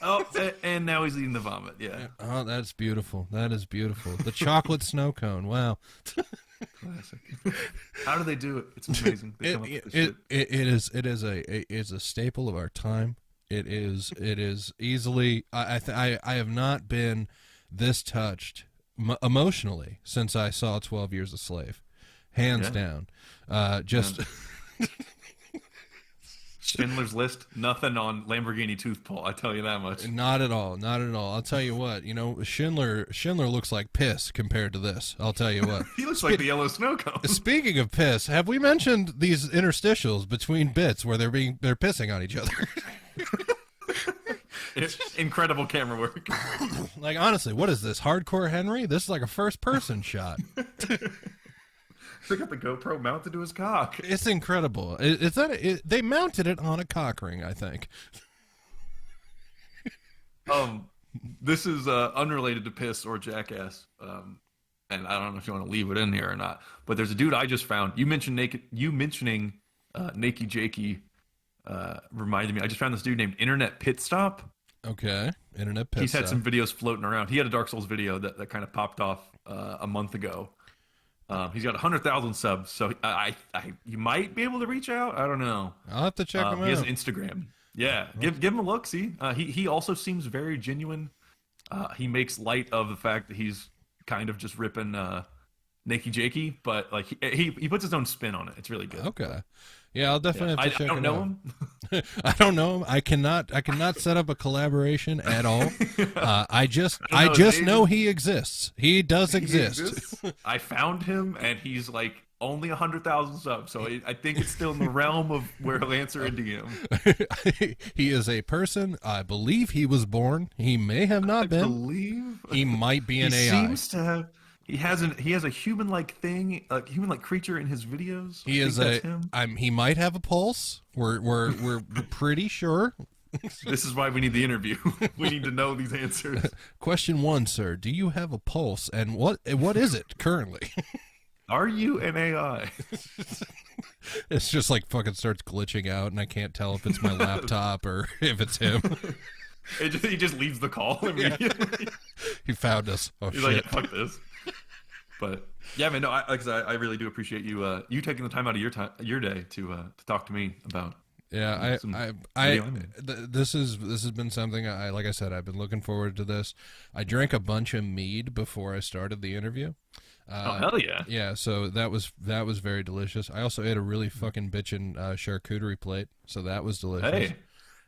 Oh, and now he's eating the vomit. Yeah. Oh, that's beautiful. That is beautiful. The chocolate snow cone. Wow. Classic. How do they do it? It's amazing. They come up with this shit. It is a staple of our time. It is easily. I have not been this touched emotionally since I saw 12 Years a Slave, hands down. Schindler's List, nothing on Lamborghini tooth pull. I tell you that much. Not at all. Not at all. I'll tell you what. Schindler looks like piss compared to this. I'll tell you what. He looks like the yellow snow cone. Speaking of piss, have we mentioned these interstitials between bits where they're pissing on each other? It's incredible camera work. Like, honestly, what is this? Hardcore Henry? This is like a first-person shot. They got the GoPro mounted to his cock. It's incredible. They mounted it on a cock ring, I think. This is unrelated to piss or jackass. And I don't know if you want to leave it in here or not. But there's a dude I just found. You mentioning Nakey Jakey reminded me. I just found this dude named Internet Pit Stop. Okay, Internet Pit Stop. He's had some videos floating around. He had a Dark Souls video that kind of popped off a month ago. He's got 100,000 subs, so you might be able to reach out. I don't know. I'll have to check him out. He has an Instagram. Yeah, give him a look. See, he also seems very genuine. He makes light of the fact that he's kind of just ripping Nakey Jakey, but like he puts his own spin on it. It's really good. Okay. Yeah, I'll definitely have to check him out. I don't know him. I don't know him. I cannot set up a collaboration at all. I just know he exists. He does exist. I found him, and he's like only 100,000 subs, so I think it's still in the realm of where he'll answer a DM. He is a person. I believe he was born. He may have not been. He might be an AI. Seems to have. He has a human-like thing, a human-like creature in his videos. He might have a pulse. We're pretty sure. This is why we need the interview. We need to know these answers. Question 1, sir. Do you have a pulse, and what is it currently? Are you an AI? It's just like fucking starts glitching out, and I can't tell if it's my laptop or if it's him. He just leaves the call immediately. He found us. Oh, He's shit. like, fuck this. But yeah, man, no, I really do appreciate you taking the time out of your day to talk to me about. Yeah, this has been something like I said, I've been looking forward to this. I drank a bunch of mead before I started the interview. Oh hell yeah! Yeah, so that was very delicious. I also ate a really fucking bitchin' charcuterie plate, so that was delicious. Hey,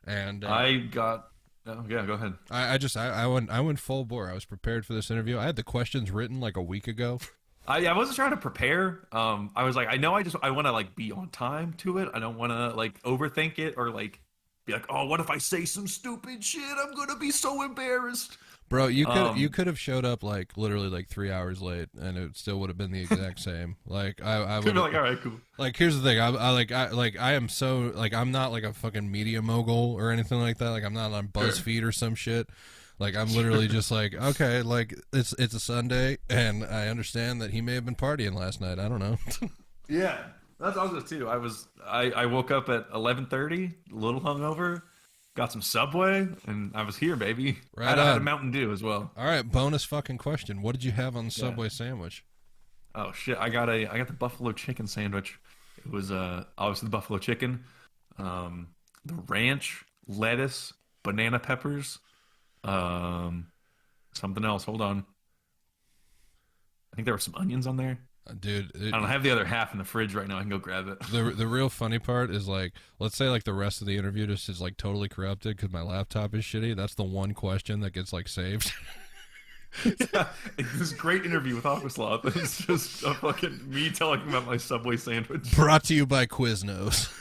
and I got. Oh, yeah, go ahead. I went full bore. I was prepared for this interview. I had the questions written like a week ago. I wasn't trying to prepare. I was like, I know I want to like be on time to it. I don't want to like overthink it or like be like, oh, what if I say some stupid shit? I'm gonna be so embarrassed. Bro, you could have showed up like literally like 3 hours late, and it still would have been the exact same. Like I would be like, all right, cool. Like here's the thing, I am so like I'm not like a fucking media mogul or anything like that. Like I'm not on BuzzFeed or some shit. Like I'm literally just like, okay, like it's a Sunday, and I understand that he may have been partying last night. I don't know. Yeah, that's what I was too. I woke up at 11:30, a little hungover. Got some Subway, and I was here, baby. Right I had a Mountain Dew as well. All right, bonus fucking question. What did you have on the Subway sandwich? Oh shit, I got the buffalo chicken sandwich. It was obviously the buffalo chicken, the ranch, lettuce, banana peppers, something else. Hold on. I think there were some onions on there. Dude, I don't have the other half in the fridge right now. I can go grab it. The real funny part is like, let's say like the rest of the interview just is like totally corrupted because my laptop is shitty. That's the one question that gets like saved. Yeah, this great interview with Aqua Sloth. It's just a fucking me talking about my Subway sandwich. Brought to you by Quiznos.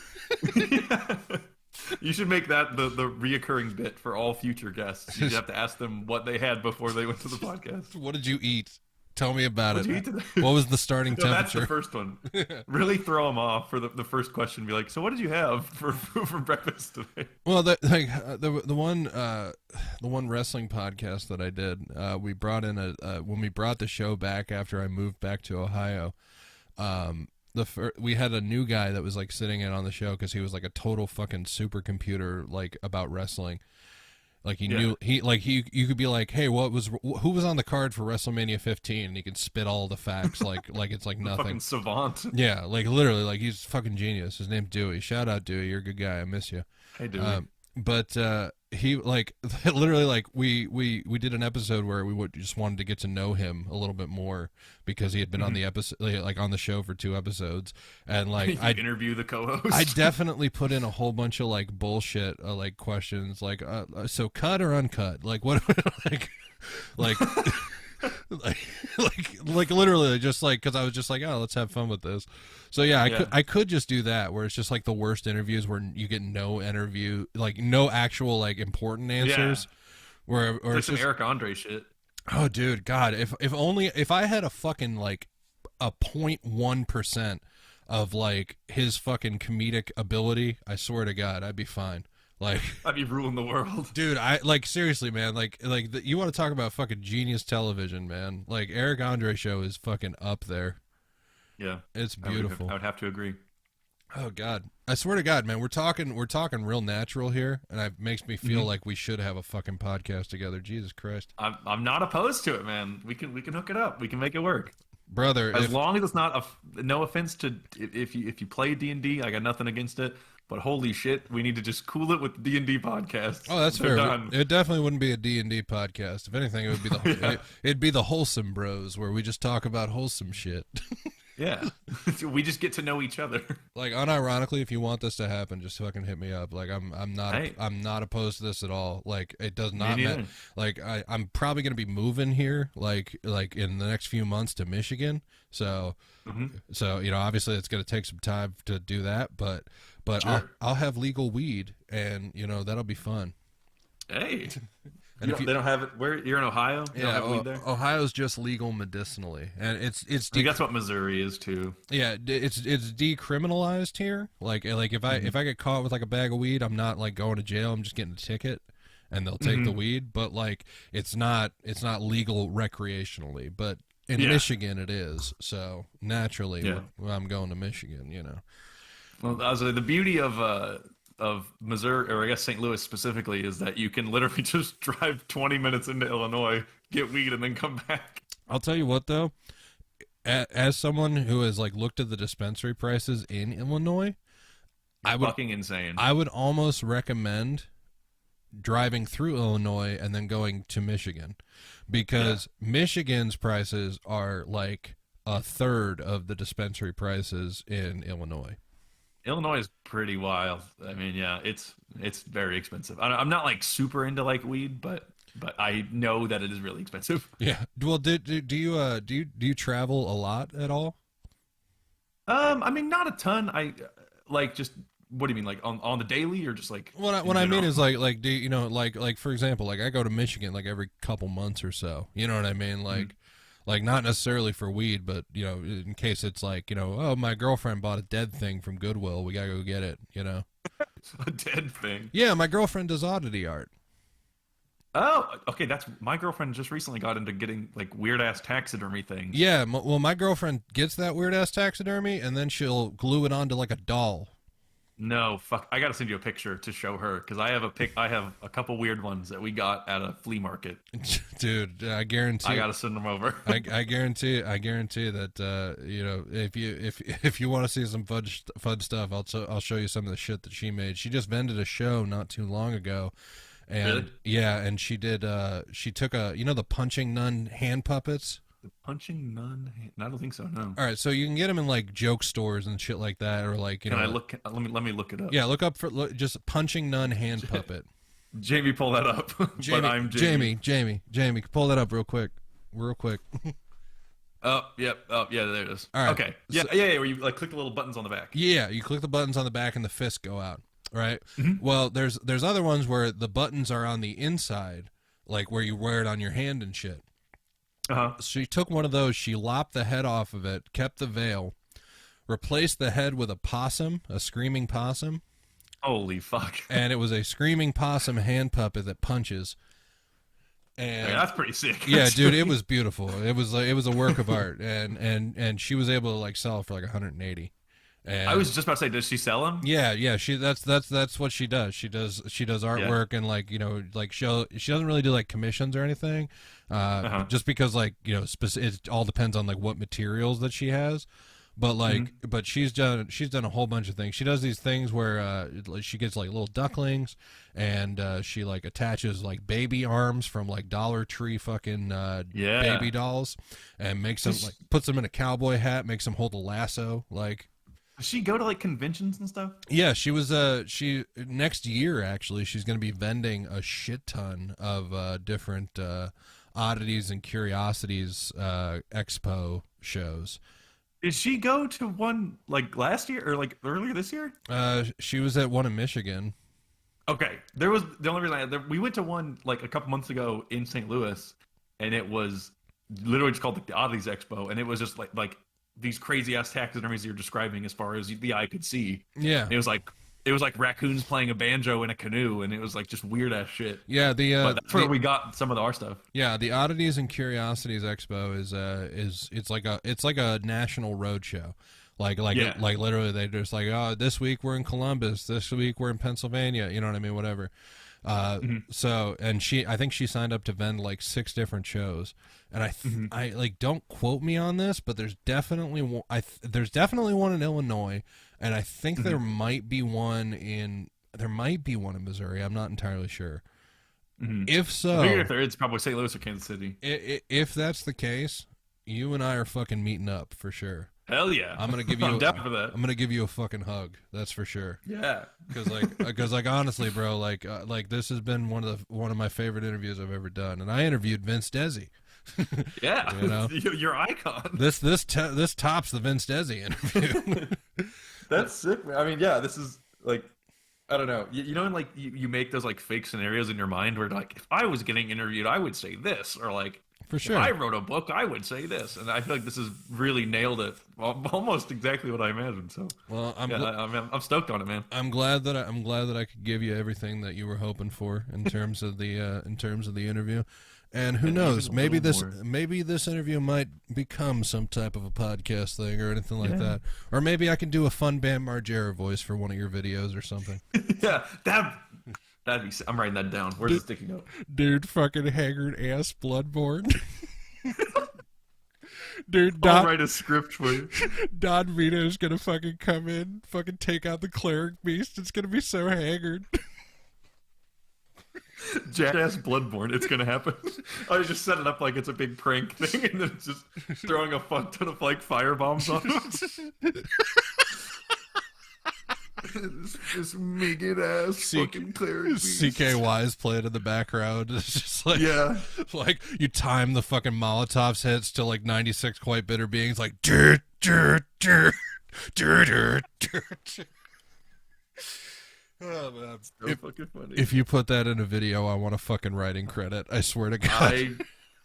Yeah. You should make that the reoccurring bit for all future guests. You have to ask them what they had before they went to the podcast. What did you eat? Tell me about it. What was the starting temperature? That's the first one. Really throw them off for the first question. Be like, so what did you have for breakfast today? Well, the one wrestling podcast that I did, we brought in when we brought the show back after I moved back to Ohio. We had a new guy that was like sitting in on the show because he was like a total fucking supercomputer like about wrestling. Like he knew you could be like, hey, who was on the card for WrestleMania 15, and he could spit all the facts like it's like nothing. Fucking savant. Yeah, like literally, like he's fucking genius. His name's Dewey. Shout out Dewey, you're a good guy. I miss you. Hey Dewey. But he like literally like we did an episode where we just wanted to get to know him a little bit more because he had been on the episode, like on the show for 2 episodes, and like I interview the co-host. I definitely put in a whole bunch of like bullshit like questions like so cut or uncut, like what like like like literally just like because I was just like, oh, let's have fun with this. So yeah, I could just do that where it's just like the worst interviews where you get no interview, like no actual like important answers. Where or it's some Eric Andre shit. Oh dude, God, if I had a fucking like a 0.1% of like his fucking comedic ability, I swear to God, I'd be fine. Like I'd be ruling the world, dude. I like seriously, man. You want to talk about fucking genius television, man? Like Eric Andre show is fucking up there. Yeah, it's beautiful. I would have to agree. Oh God, I swear to God, man. We're talking real natural here, and it makes me feel like we should have a fucking podcast together. Jesus Christ, I'm not opposed to it, man. We can hook it up. We can make it work, brother. As long as it's not no offense to if you play D&D, I got nothing against it. But holy shit, we need to just cool it with D&D podcasts. Oh, that's fair. It definitely wouldn't be a D&D podcast. If anything, it would be it'd be the Wholesome Bros, where we just talk about wholesome shit. Yeah, we just get to know each other. Like unironically, if you want this to happen, just fucking hit me up. Like I'm not opposed to this at all. Like it does not matter. Like I'm probably gonna be moving here like in the next few months to Michigan. So so you know obviously it's gonna take some time to do that, but sure. I'll have legal weed, and you know that'll be fun. Hey. And they don't have it where you're in Ohio. You don't have weed there? Ohio's just legal medicinally, and it's. I think that's what Missouri is too. Yeah, it's decriminalized here. Like if I get caught with like a bag of weed, I'm not like going to jail. I'm just getting a ticket, and they'll take the weed. But like it's not legal recreationally. But in Michigan it is. So naturally, I'm going to Michigan. You know. Well, the beauty of Missouri, or I guess St. Louis specifically, is that you can literally just drive 20 minutes into Illinois, get weed, and then come back. I'll tell you what, though, as someone who has like looked at the dispensary prices in Illinois, fucking insane. I would almost recommend driving through Illinois and then going to Michigan, because Michigan's prices are like a third of the dispensary prices in Illinois. Illinois is pretty wild. I mean, yeah, it's very expensive. I'm not like super into like weed, but I know that it is really expensive. Yeah. Well, do you travel a lot at all? I mean, not a ton. I like just. What do you mean, like on the daily, or just like? What I mean is like do you know like for example, like I go to Michigan like every couple months or so. You know what I mean? Like. Like, not necessarily for weed, but, you know, in case it's like, you know, oh, my girlfriend bought a dead thing from Goodwill. We got to go get it, you know? A dead thing? Yeah, my girlfriend does oddity art. Oh, okay. My girlfriend just recently got into getting, like, weird-ass taxidermy things. Yeah, well, my girlfriend gets that weird-ass taxidermy, and then she'll glue it onto, like, a doll. No, fuck. I got to send you a picture to show her, because I have a couple weird ones that we got at a flea market. Dude, I guarantee I got to send them over. I guarantee that you know, if you want to see some fun stuff, I'll show you some of the shit that she made. She just vended a show not too long ago. And really? Yeah, and she took the punching nun hand puppets. The punching nun? I don't think so. No. All right, so you can get them in like joke stores and shit like that, or like Can I look? Let me look it up. Yeah, look just punching nun hand puppet. Jamie, pull that up. Jamie, but I'm Jamie. Jamie, pull that up real quick. Oh, yep. Oh, yeah. There it is. All right. Okay. Yeah, so, yeah. Where you like click the little buttons on the back. Yeah, you click the buttons on the back and the fist go out. Right. Well, there's other ones where the buttons are on the inside, like where you wear it on your hand and shit. She took one of those, she lopped the head off of it, kept the veil, replaced the head with a screaming possum. Holy fuck. And it was a screaming possum hand puppet that punches. And yeah, that's pretty sick. Yeah, dude, it was beautiful. It was a work of art, and she was able to like sell it for like 180. And I was just about to say, does she sell them? yeah, that's what she does. She does artwork and like she doesn't really do like commissions or anything, just because like it all depends on like what materials that she has. But like, but she's done a whole bunch of things. She does these things where she gets like little ducklings, and she like attaches like baby arms from like Dollar Tree fucking baby dolls, and makes them like puts them in a cowboy hat, makes them hold a lasso like. Does she go to like conventions and stuff? Yeah, she was she next year actually she's going to be vending a shit ton of different oddities and curiosities expo shows. Did she go to one like last year or like earlier this year? She was at one in Michigan. Okay, there was the only reason we went to one like a couple months ago in St. Louis, and it was literally just called the Oddities Expo, and it was just like these crazy ass taxidermies you're describing as far as the eye could see. Yeah, it was like raccoons playing a banjo in a canoe, and it was like just weird ass shit. Yeah, but that's where we got some of our stuff. Yeah, the Oddities and Curiosities Expo is it's like a national road show. Like literally they just like, oh, this week we're in Columbus, this week we're in Pennsylvania, you know what I mean, whatever. So, and I think she signed up to vend like 6 different shows, and I like, don't quote me on this, but there's definitely one in Illinois, and I think there might be one in Missouri. I'm not entirely sure. If so, I figure if there is, probably St. Louis or Kansas City. If that's the case, you and I are fucking meeting up for sure. Hell yeah! I'm gonna give you. I'm down for that. I'm gonna give you a fucking hug. That's for sure. Yeah. Because honestly, bro, like this has been one of my favorite interviews I've ever done, and I interviewed Vince Desi. Yeah, your icon. This tops the Vince Desi interview. That's sick, man. I mean, yeah, this is like, I don't know. You know, like you make those like fake scenarios in your mind where like, if I was getting interviewed, I would say this, or like. For sure. If I wrote a book, I would say this, and I feel like this has really nailed it, almost exactly what I imagined. So, well, I'm stoked on it, man. I'm glad that I could give you everything that you were hoping for in terms of the interview, and who knows, maybe this interview might become some type of a podcast thing or anything like that, or maybe I can do a fun Bam Margera voice for one of your videos or something. Yeah, that'd be. I'm writing that down. Where's it sticking up? Dude, fucking haggard ass Bloodborne. Dude, I'll write a script for you. Don Vito's gonna fucking come in, fucking take out the cleric beast. It's gonna be so haggard. Jackass Bloodborne. It's gonna happen. I was just set it up like it's a big prank thing, and then it's just throwing a fuck ton of like fire bombs on it. This megan ass fucking cleric beast. CKY's playing in the background. It's just like, yeah, like you time the fucking Molotov's hits to like 96 quite bitter beings, like oh man, so fucking funny. If you put that in a video, I want a fucking writing credit. I swear to God.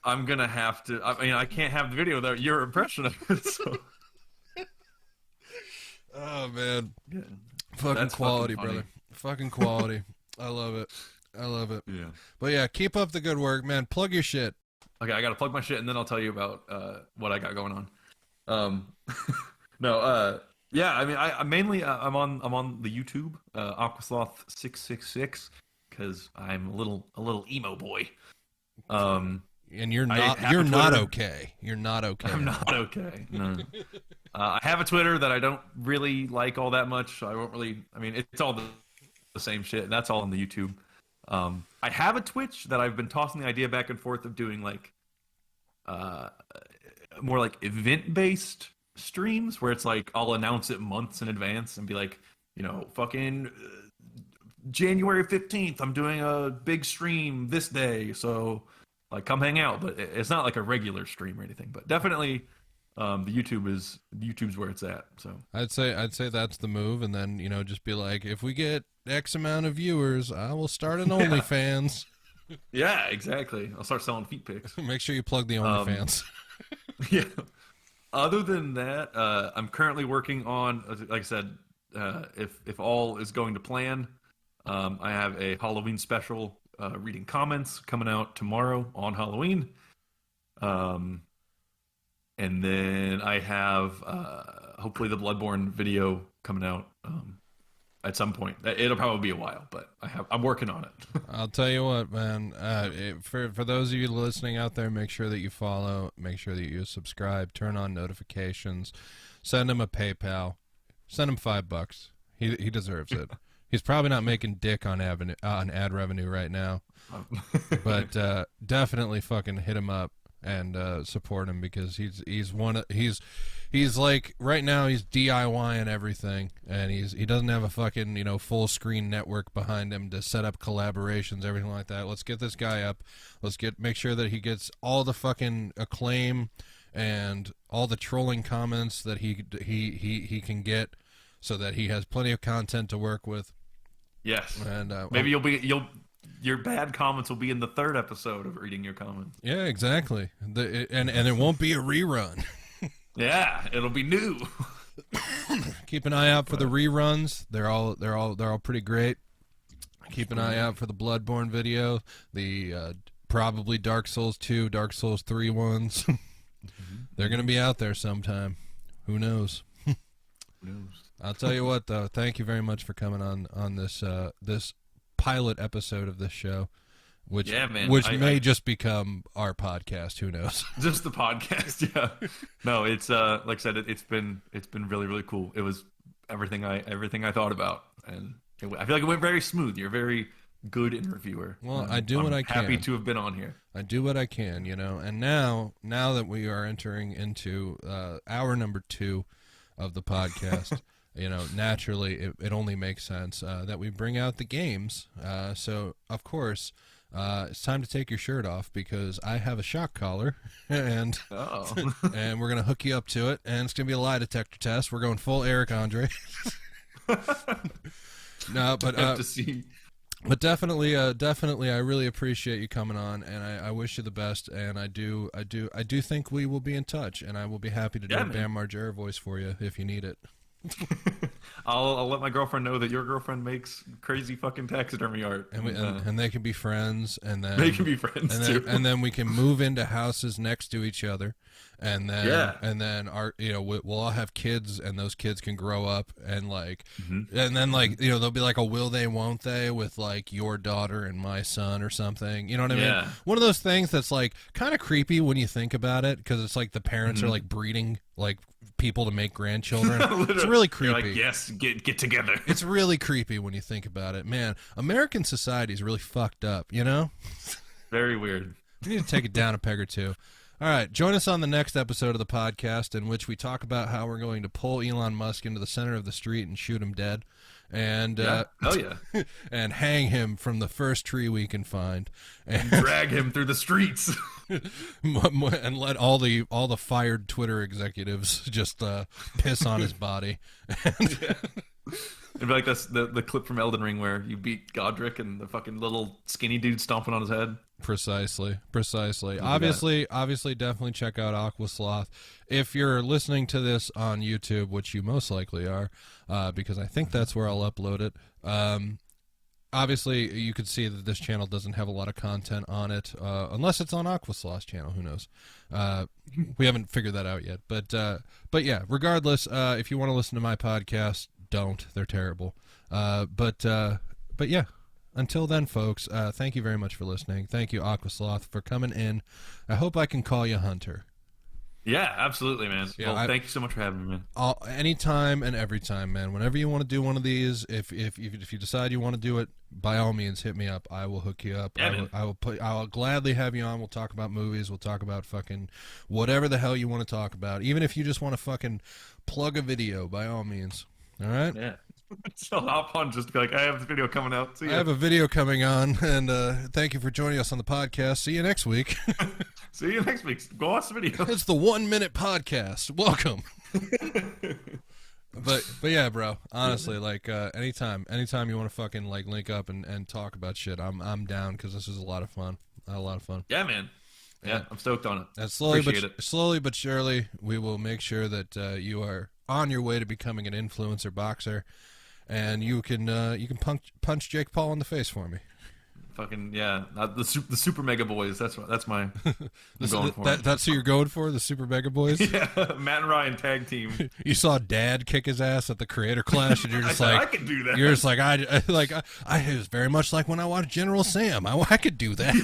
I'm gonna have to. I mean, I can't have the video without your impression of it. So. Oh man. Yeah. Fucking quality, brother. Fucking quality. I love it. Yeah. But yeah, keep up the good work, man. Plug your shit. Okay, I gotta plug my shit, and then I'll tell you about what I got going on. Yeah. I mean, I mainly I'm on the YouTube Aqua Sloth 666 because I'm a little emo boy. And you're not okay. You're not okay. I'm not okay. No. I have a Twitter that I don't really like all that much. I won't really. I mean, it's all the same shit. And that's all on the YouTube. I have a Twitch that I've been tossing the idea back and forth of doing like more like event-based streams where it's like I'll announce it months in advance and be like, fucking January 15th, I'm doing a big stream this day, so like come hang out. But it's not like a regular stream or anything. But definitely, YouTube's where it's at. So I'd say that's the move, and then just be like, if we get X amount of viewers, I will start an OnlyFans. Yeah, exactly. I'll start selling feet pics. Make sure you plug the OnlyFans. Yeah. Other than that, I'm currently working on, like I said, if all is going to plan, I have a Halloween special reading comments coming out tomorrow on Halloween. And then I have hopefully the Bloodborne video coming out at some point. It'll probably be a while, but I'm working on it. I'll tell you what, man. For those of you listening out there, make sure that you follow, make sure that you subscribe, turn on notifications, send him a PayPal, send him $5. He deserves it. He's probably not making dick on ad revenue right now, but definitely fucking hit him up and support him, because he's like, right now he's DIYing everything, and he doesn't have a fucking full screen network behind him to set up collaborations, everything like that. Let's get this guy up. Let's make sure that he gets all the fucking acclaim and all the trolling comments that he can get, so that he has plenty of content to work with. Yes, and maybe your bad comments will be in the 3rd episode of reading your comments. Yeah, exactly. And it won't be a rerun. Yeah, it'll be new. Keep an eye out for the reruns. They're all pretty great. Keep an eye out for the Bloodborne video, the probably Dark Souls 2, Dark Souls 3 ones. They're gonna be out there sometime. Who knows? Who knows? I'll tell you what, though. Thank you very much for coming on this this pilot episode of this show, which may just become our podcast. Who knows? Just the podcast, yeah. No, it's like I said, it's been really, really cool. It was everything I thought about, and I feel like it went very smooth. You're a very good interviewer. Well, I do what I can. Happy to have been on here. I do what I can, And now that we are entering into hour number 2 of the podcast. Naturally, it only makes sense that we bring out the games. So, of course, it's time to take your shirt off, because I have a shock collar, and and we're going to hook you up to it, and it's going to be a lie detector test. We're going full Eric Andre. No, but to see. But definitely, I really appreciate you coming on, and I wish you the best. And I do think we will be in touch, and I will be happy to do a Bam Margera voice for you if you need it. I'll let my girlfriend know that your girlfriend makes crazy fuking taxidermy art, and they can be friends, and then they can be friends too. And then we can move into houses next to each other, and then our we'll all have kids, and those kids can grow up, and and then there'll be like a will they won't they with like your daughter and my son or something. You know what I mean? One of those things that's like kind of creepy when you think about it, because it's like the parents are like breeding like people to make grandchildren. It's really creepy. You're like, yes, get together. It's really creepy when you think about it. Man, American society is really fucked up, Very weird. We need to take it down a peg or two. All right, join us on the next episode of the podcast, in which we talk about how we're going to pull Elon Musk into the center of the street and shoot him dead, and and hang him from the first tree we can find, and drag him through the streets, and let all the fired Twitter executives just piss on his body. It'd be like the clip from Elden Ring where you beat Godric and the fucking little skinny dude stomping on his head. Precisely. Obviously, definitely check out Aqua Sloth. If you're listening to this on YouTube, which you most likely are, because I think that's where I'll upload it. Obviously, you could see that this channel doesn't have a lot of content on it, unless it's on Aqua Sloth's channel. Who knows? We haven't figured that out yet. But yeah, regardless, if you want to listen to my podcast, don't. They're terrible. But yeah. Until then, folks, thank you very much for listening. Thank you, Aqua Sloth, for coming in. I hope I can call you Hunter. Yeah, absolutely, man. Yeah, well, thank you so much for having me, man. Anytime and every time, man. Whenever you want to do one of these, if you decide you want to do it, by all means, hit me up. I will hook you up. Yeah, I'll gladly have you on. We'll talk about movies. We'll talk about fucking whatever the hell you want to talk about. Even if you just want to fucking plug a video, by all means. All right? Yeah. So hop on, just be like, I have this video coming out. See ya. I have a video coming on, and thank you for joining us on the podcast. See you next week. See you next week. Go watch the video. It's the 1 minute podcast. Welcome. But yeah, bro. Honestly, like anytime you want to fucking like link up and talk about shit, I'm down, because this is a lot of fun. Yeah, man. Yeah, I'm stoked on it. And slowly but surely, we will make sure that you are on your way to becoming an influencer boxer. And you can punch Jake Paul in the face for me. fucking the super mega boys. That's my I'm going for. That's who you're going for, the super mega boys. Yeah, Matt and Ryan tag team. You saw Dad kick his ass at the Creator Clash, and you're just like, I could do that. You're just like I it was very much like when I watched General Sam. I could do that.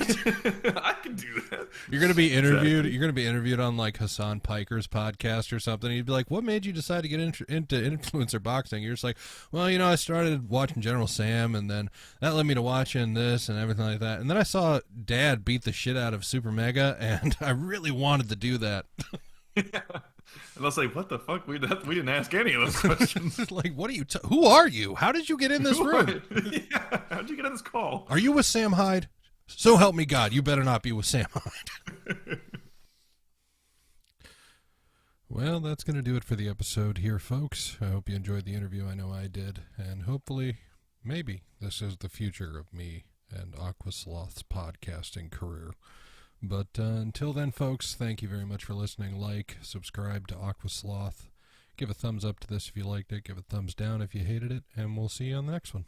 I could do that. You're gonna be interviewed. Exactly. You're gonna be interviewed on like Hassan Piker's podcast or something. And you'd be like, "What made you decide to get into influencer boxing?" You're just like, "Well, I started watching General Sam, and then that led me to watching this and everything like that. And then I saw Dad beat the shit out of Super Mega, and I really wanted to do that." Yeah. And I was like, "What the fuck? We didn't ask any of those questions." Like, what are you? Who are you? How did you get in this room? Yeah, how'd you get in this call? Are you with Sam Hyde? So help me God, you better not be with Sam Hyde. Well, that's going to do it for the episode here, folks. I hope you enjoyed the interview. I know I did. And hopefully, maybe, this is the future of me and Aqua Sloth's podcasting career. But until then, folks, thank you very much for listening. Like, subscribe to Aqua Sloth. Give a thumbs up to this if you liked it. Give a thumbs down if you hated it. And we'll see you on the next one.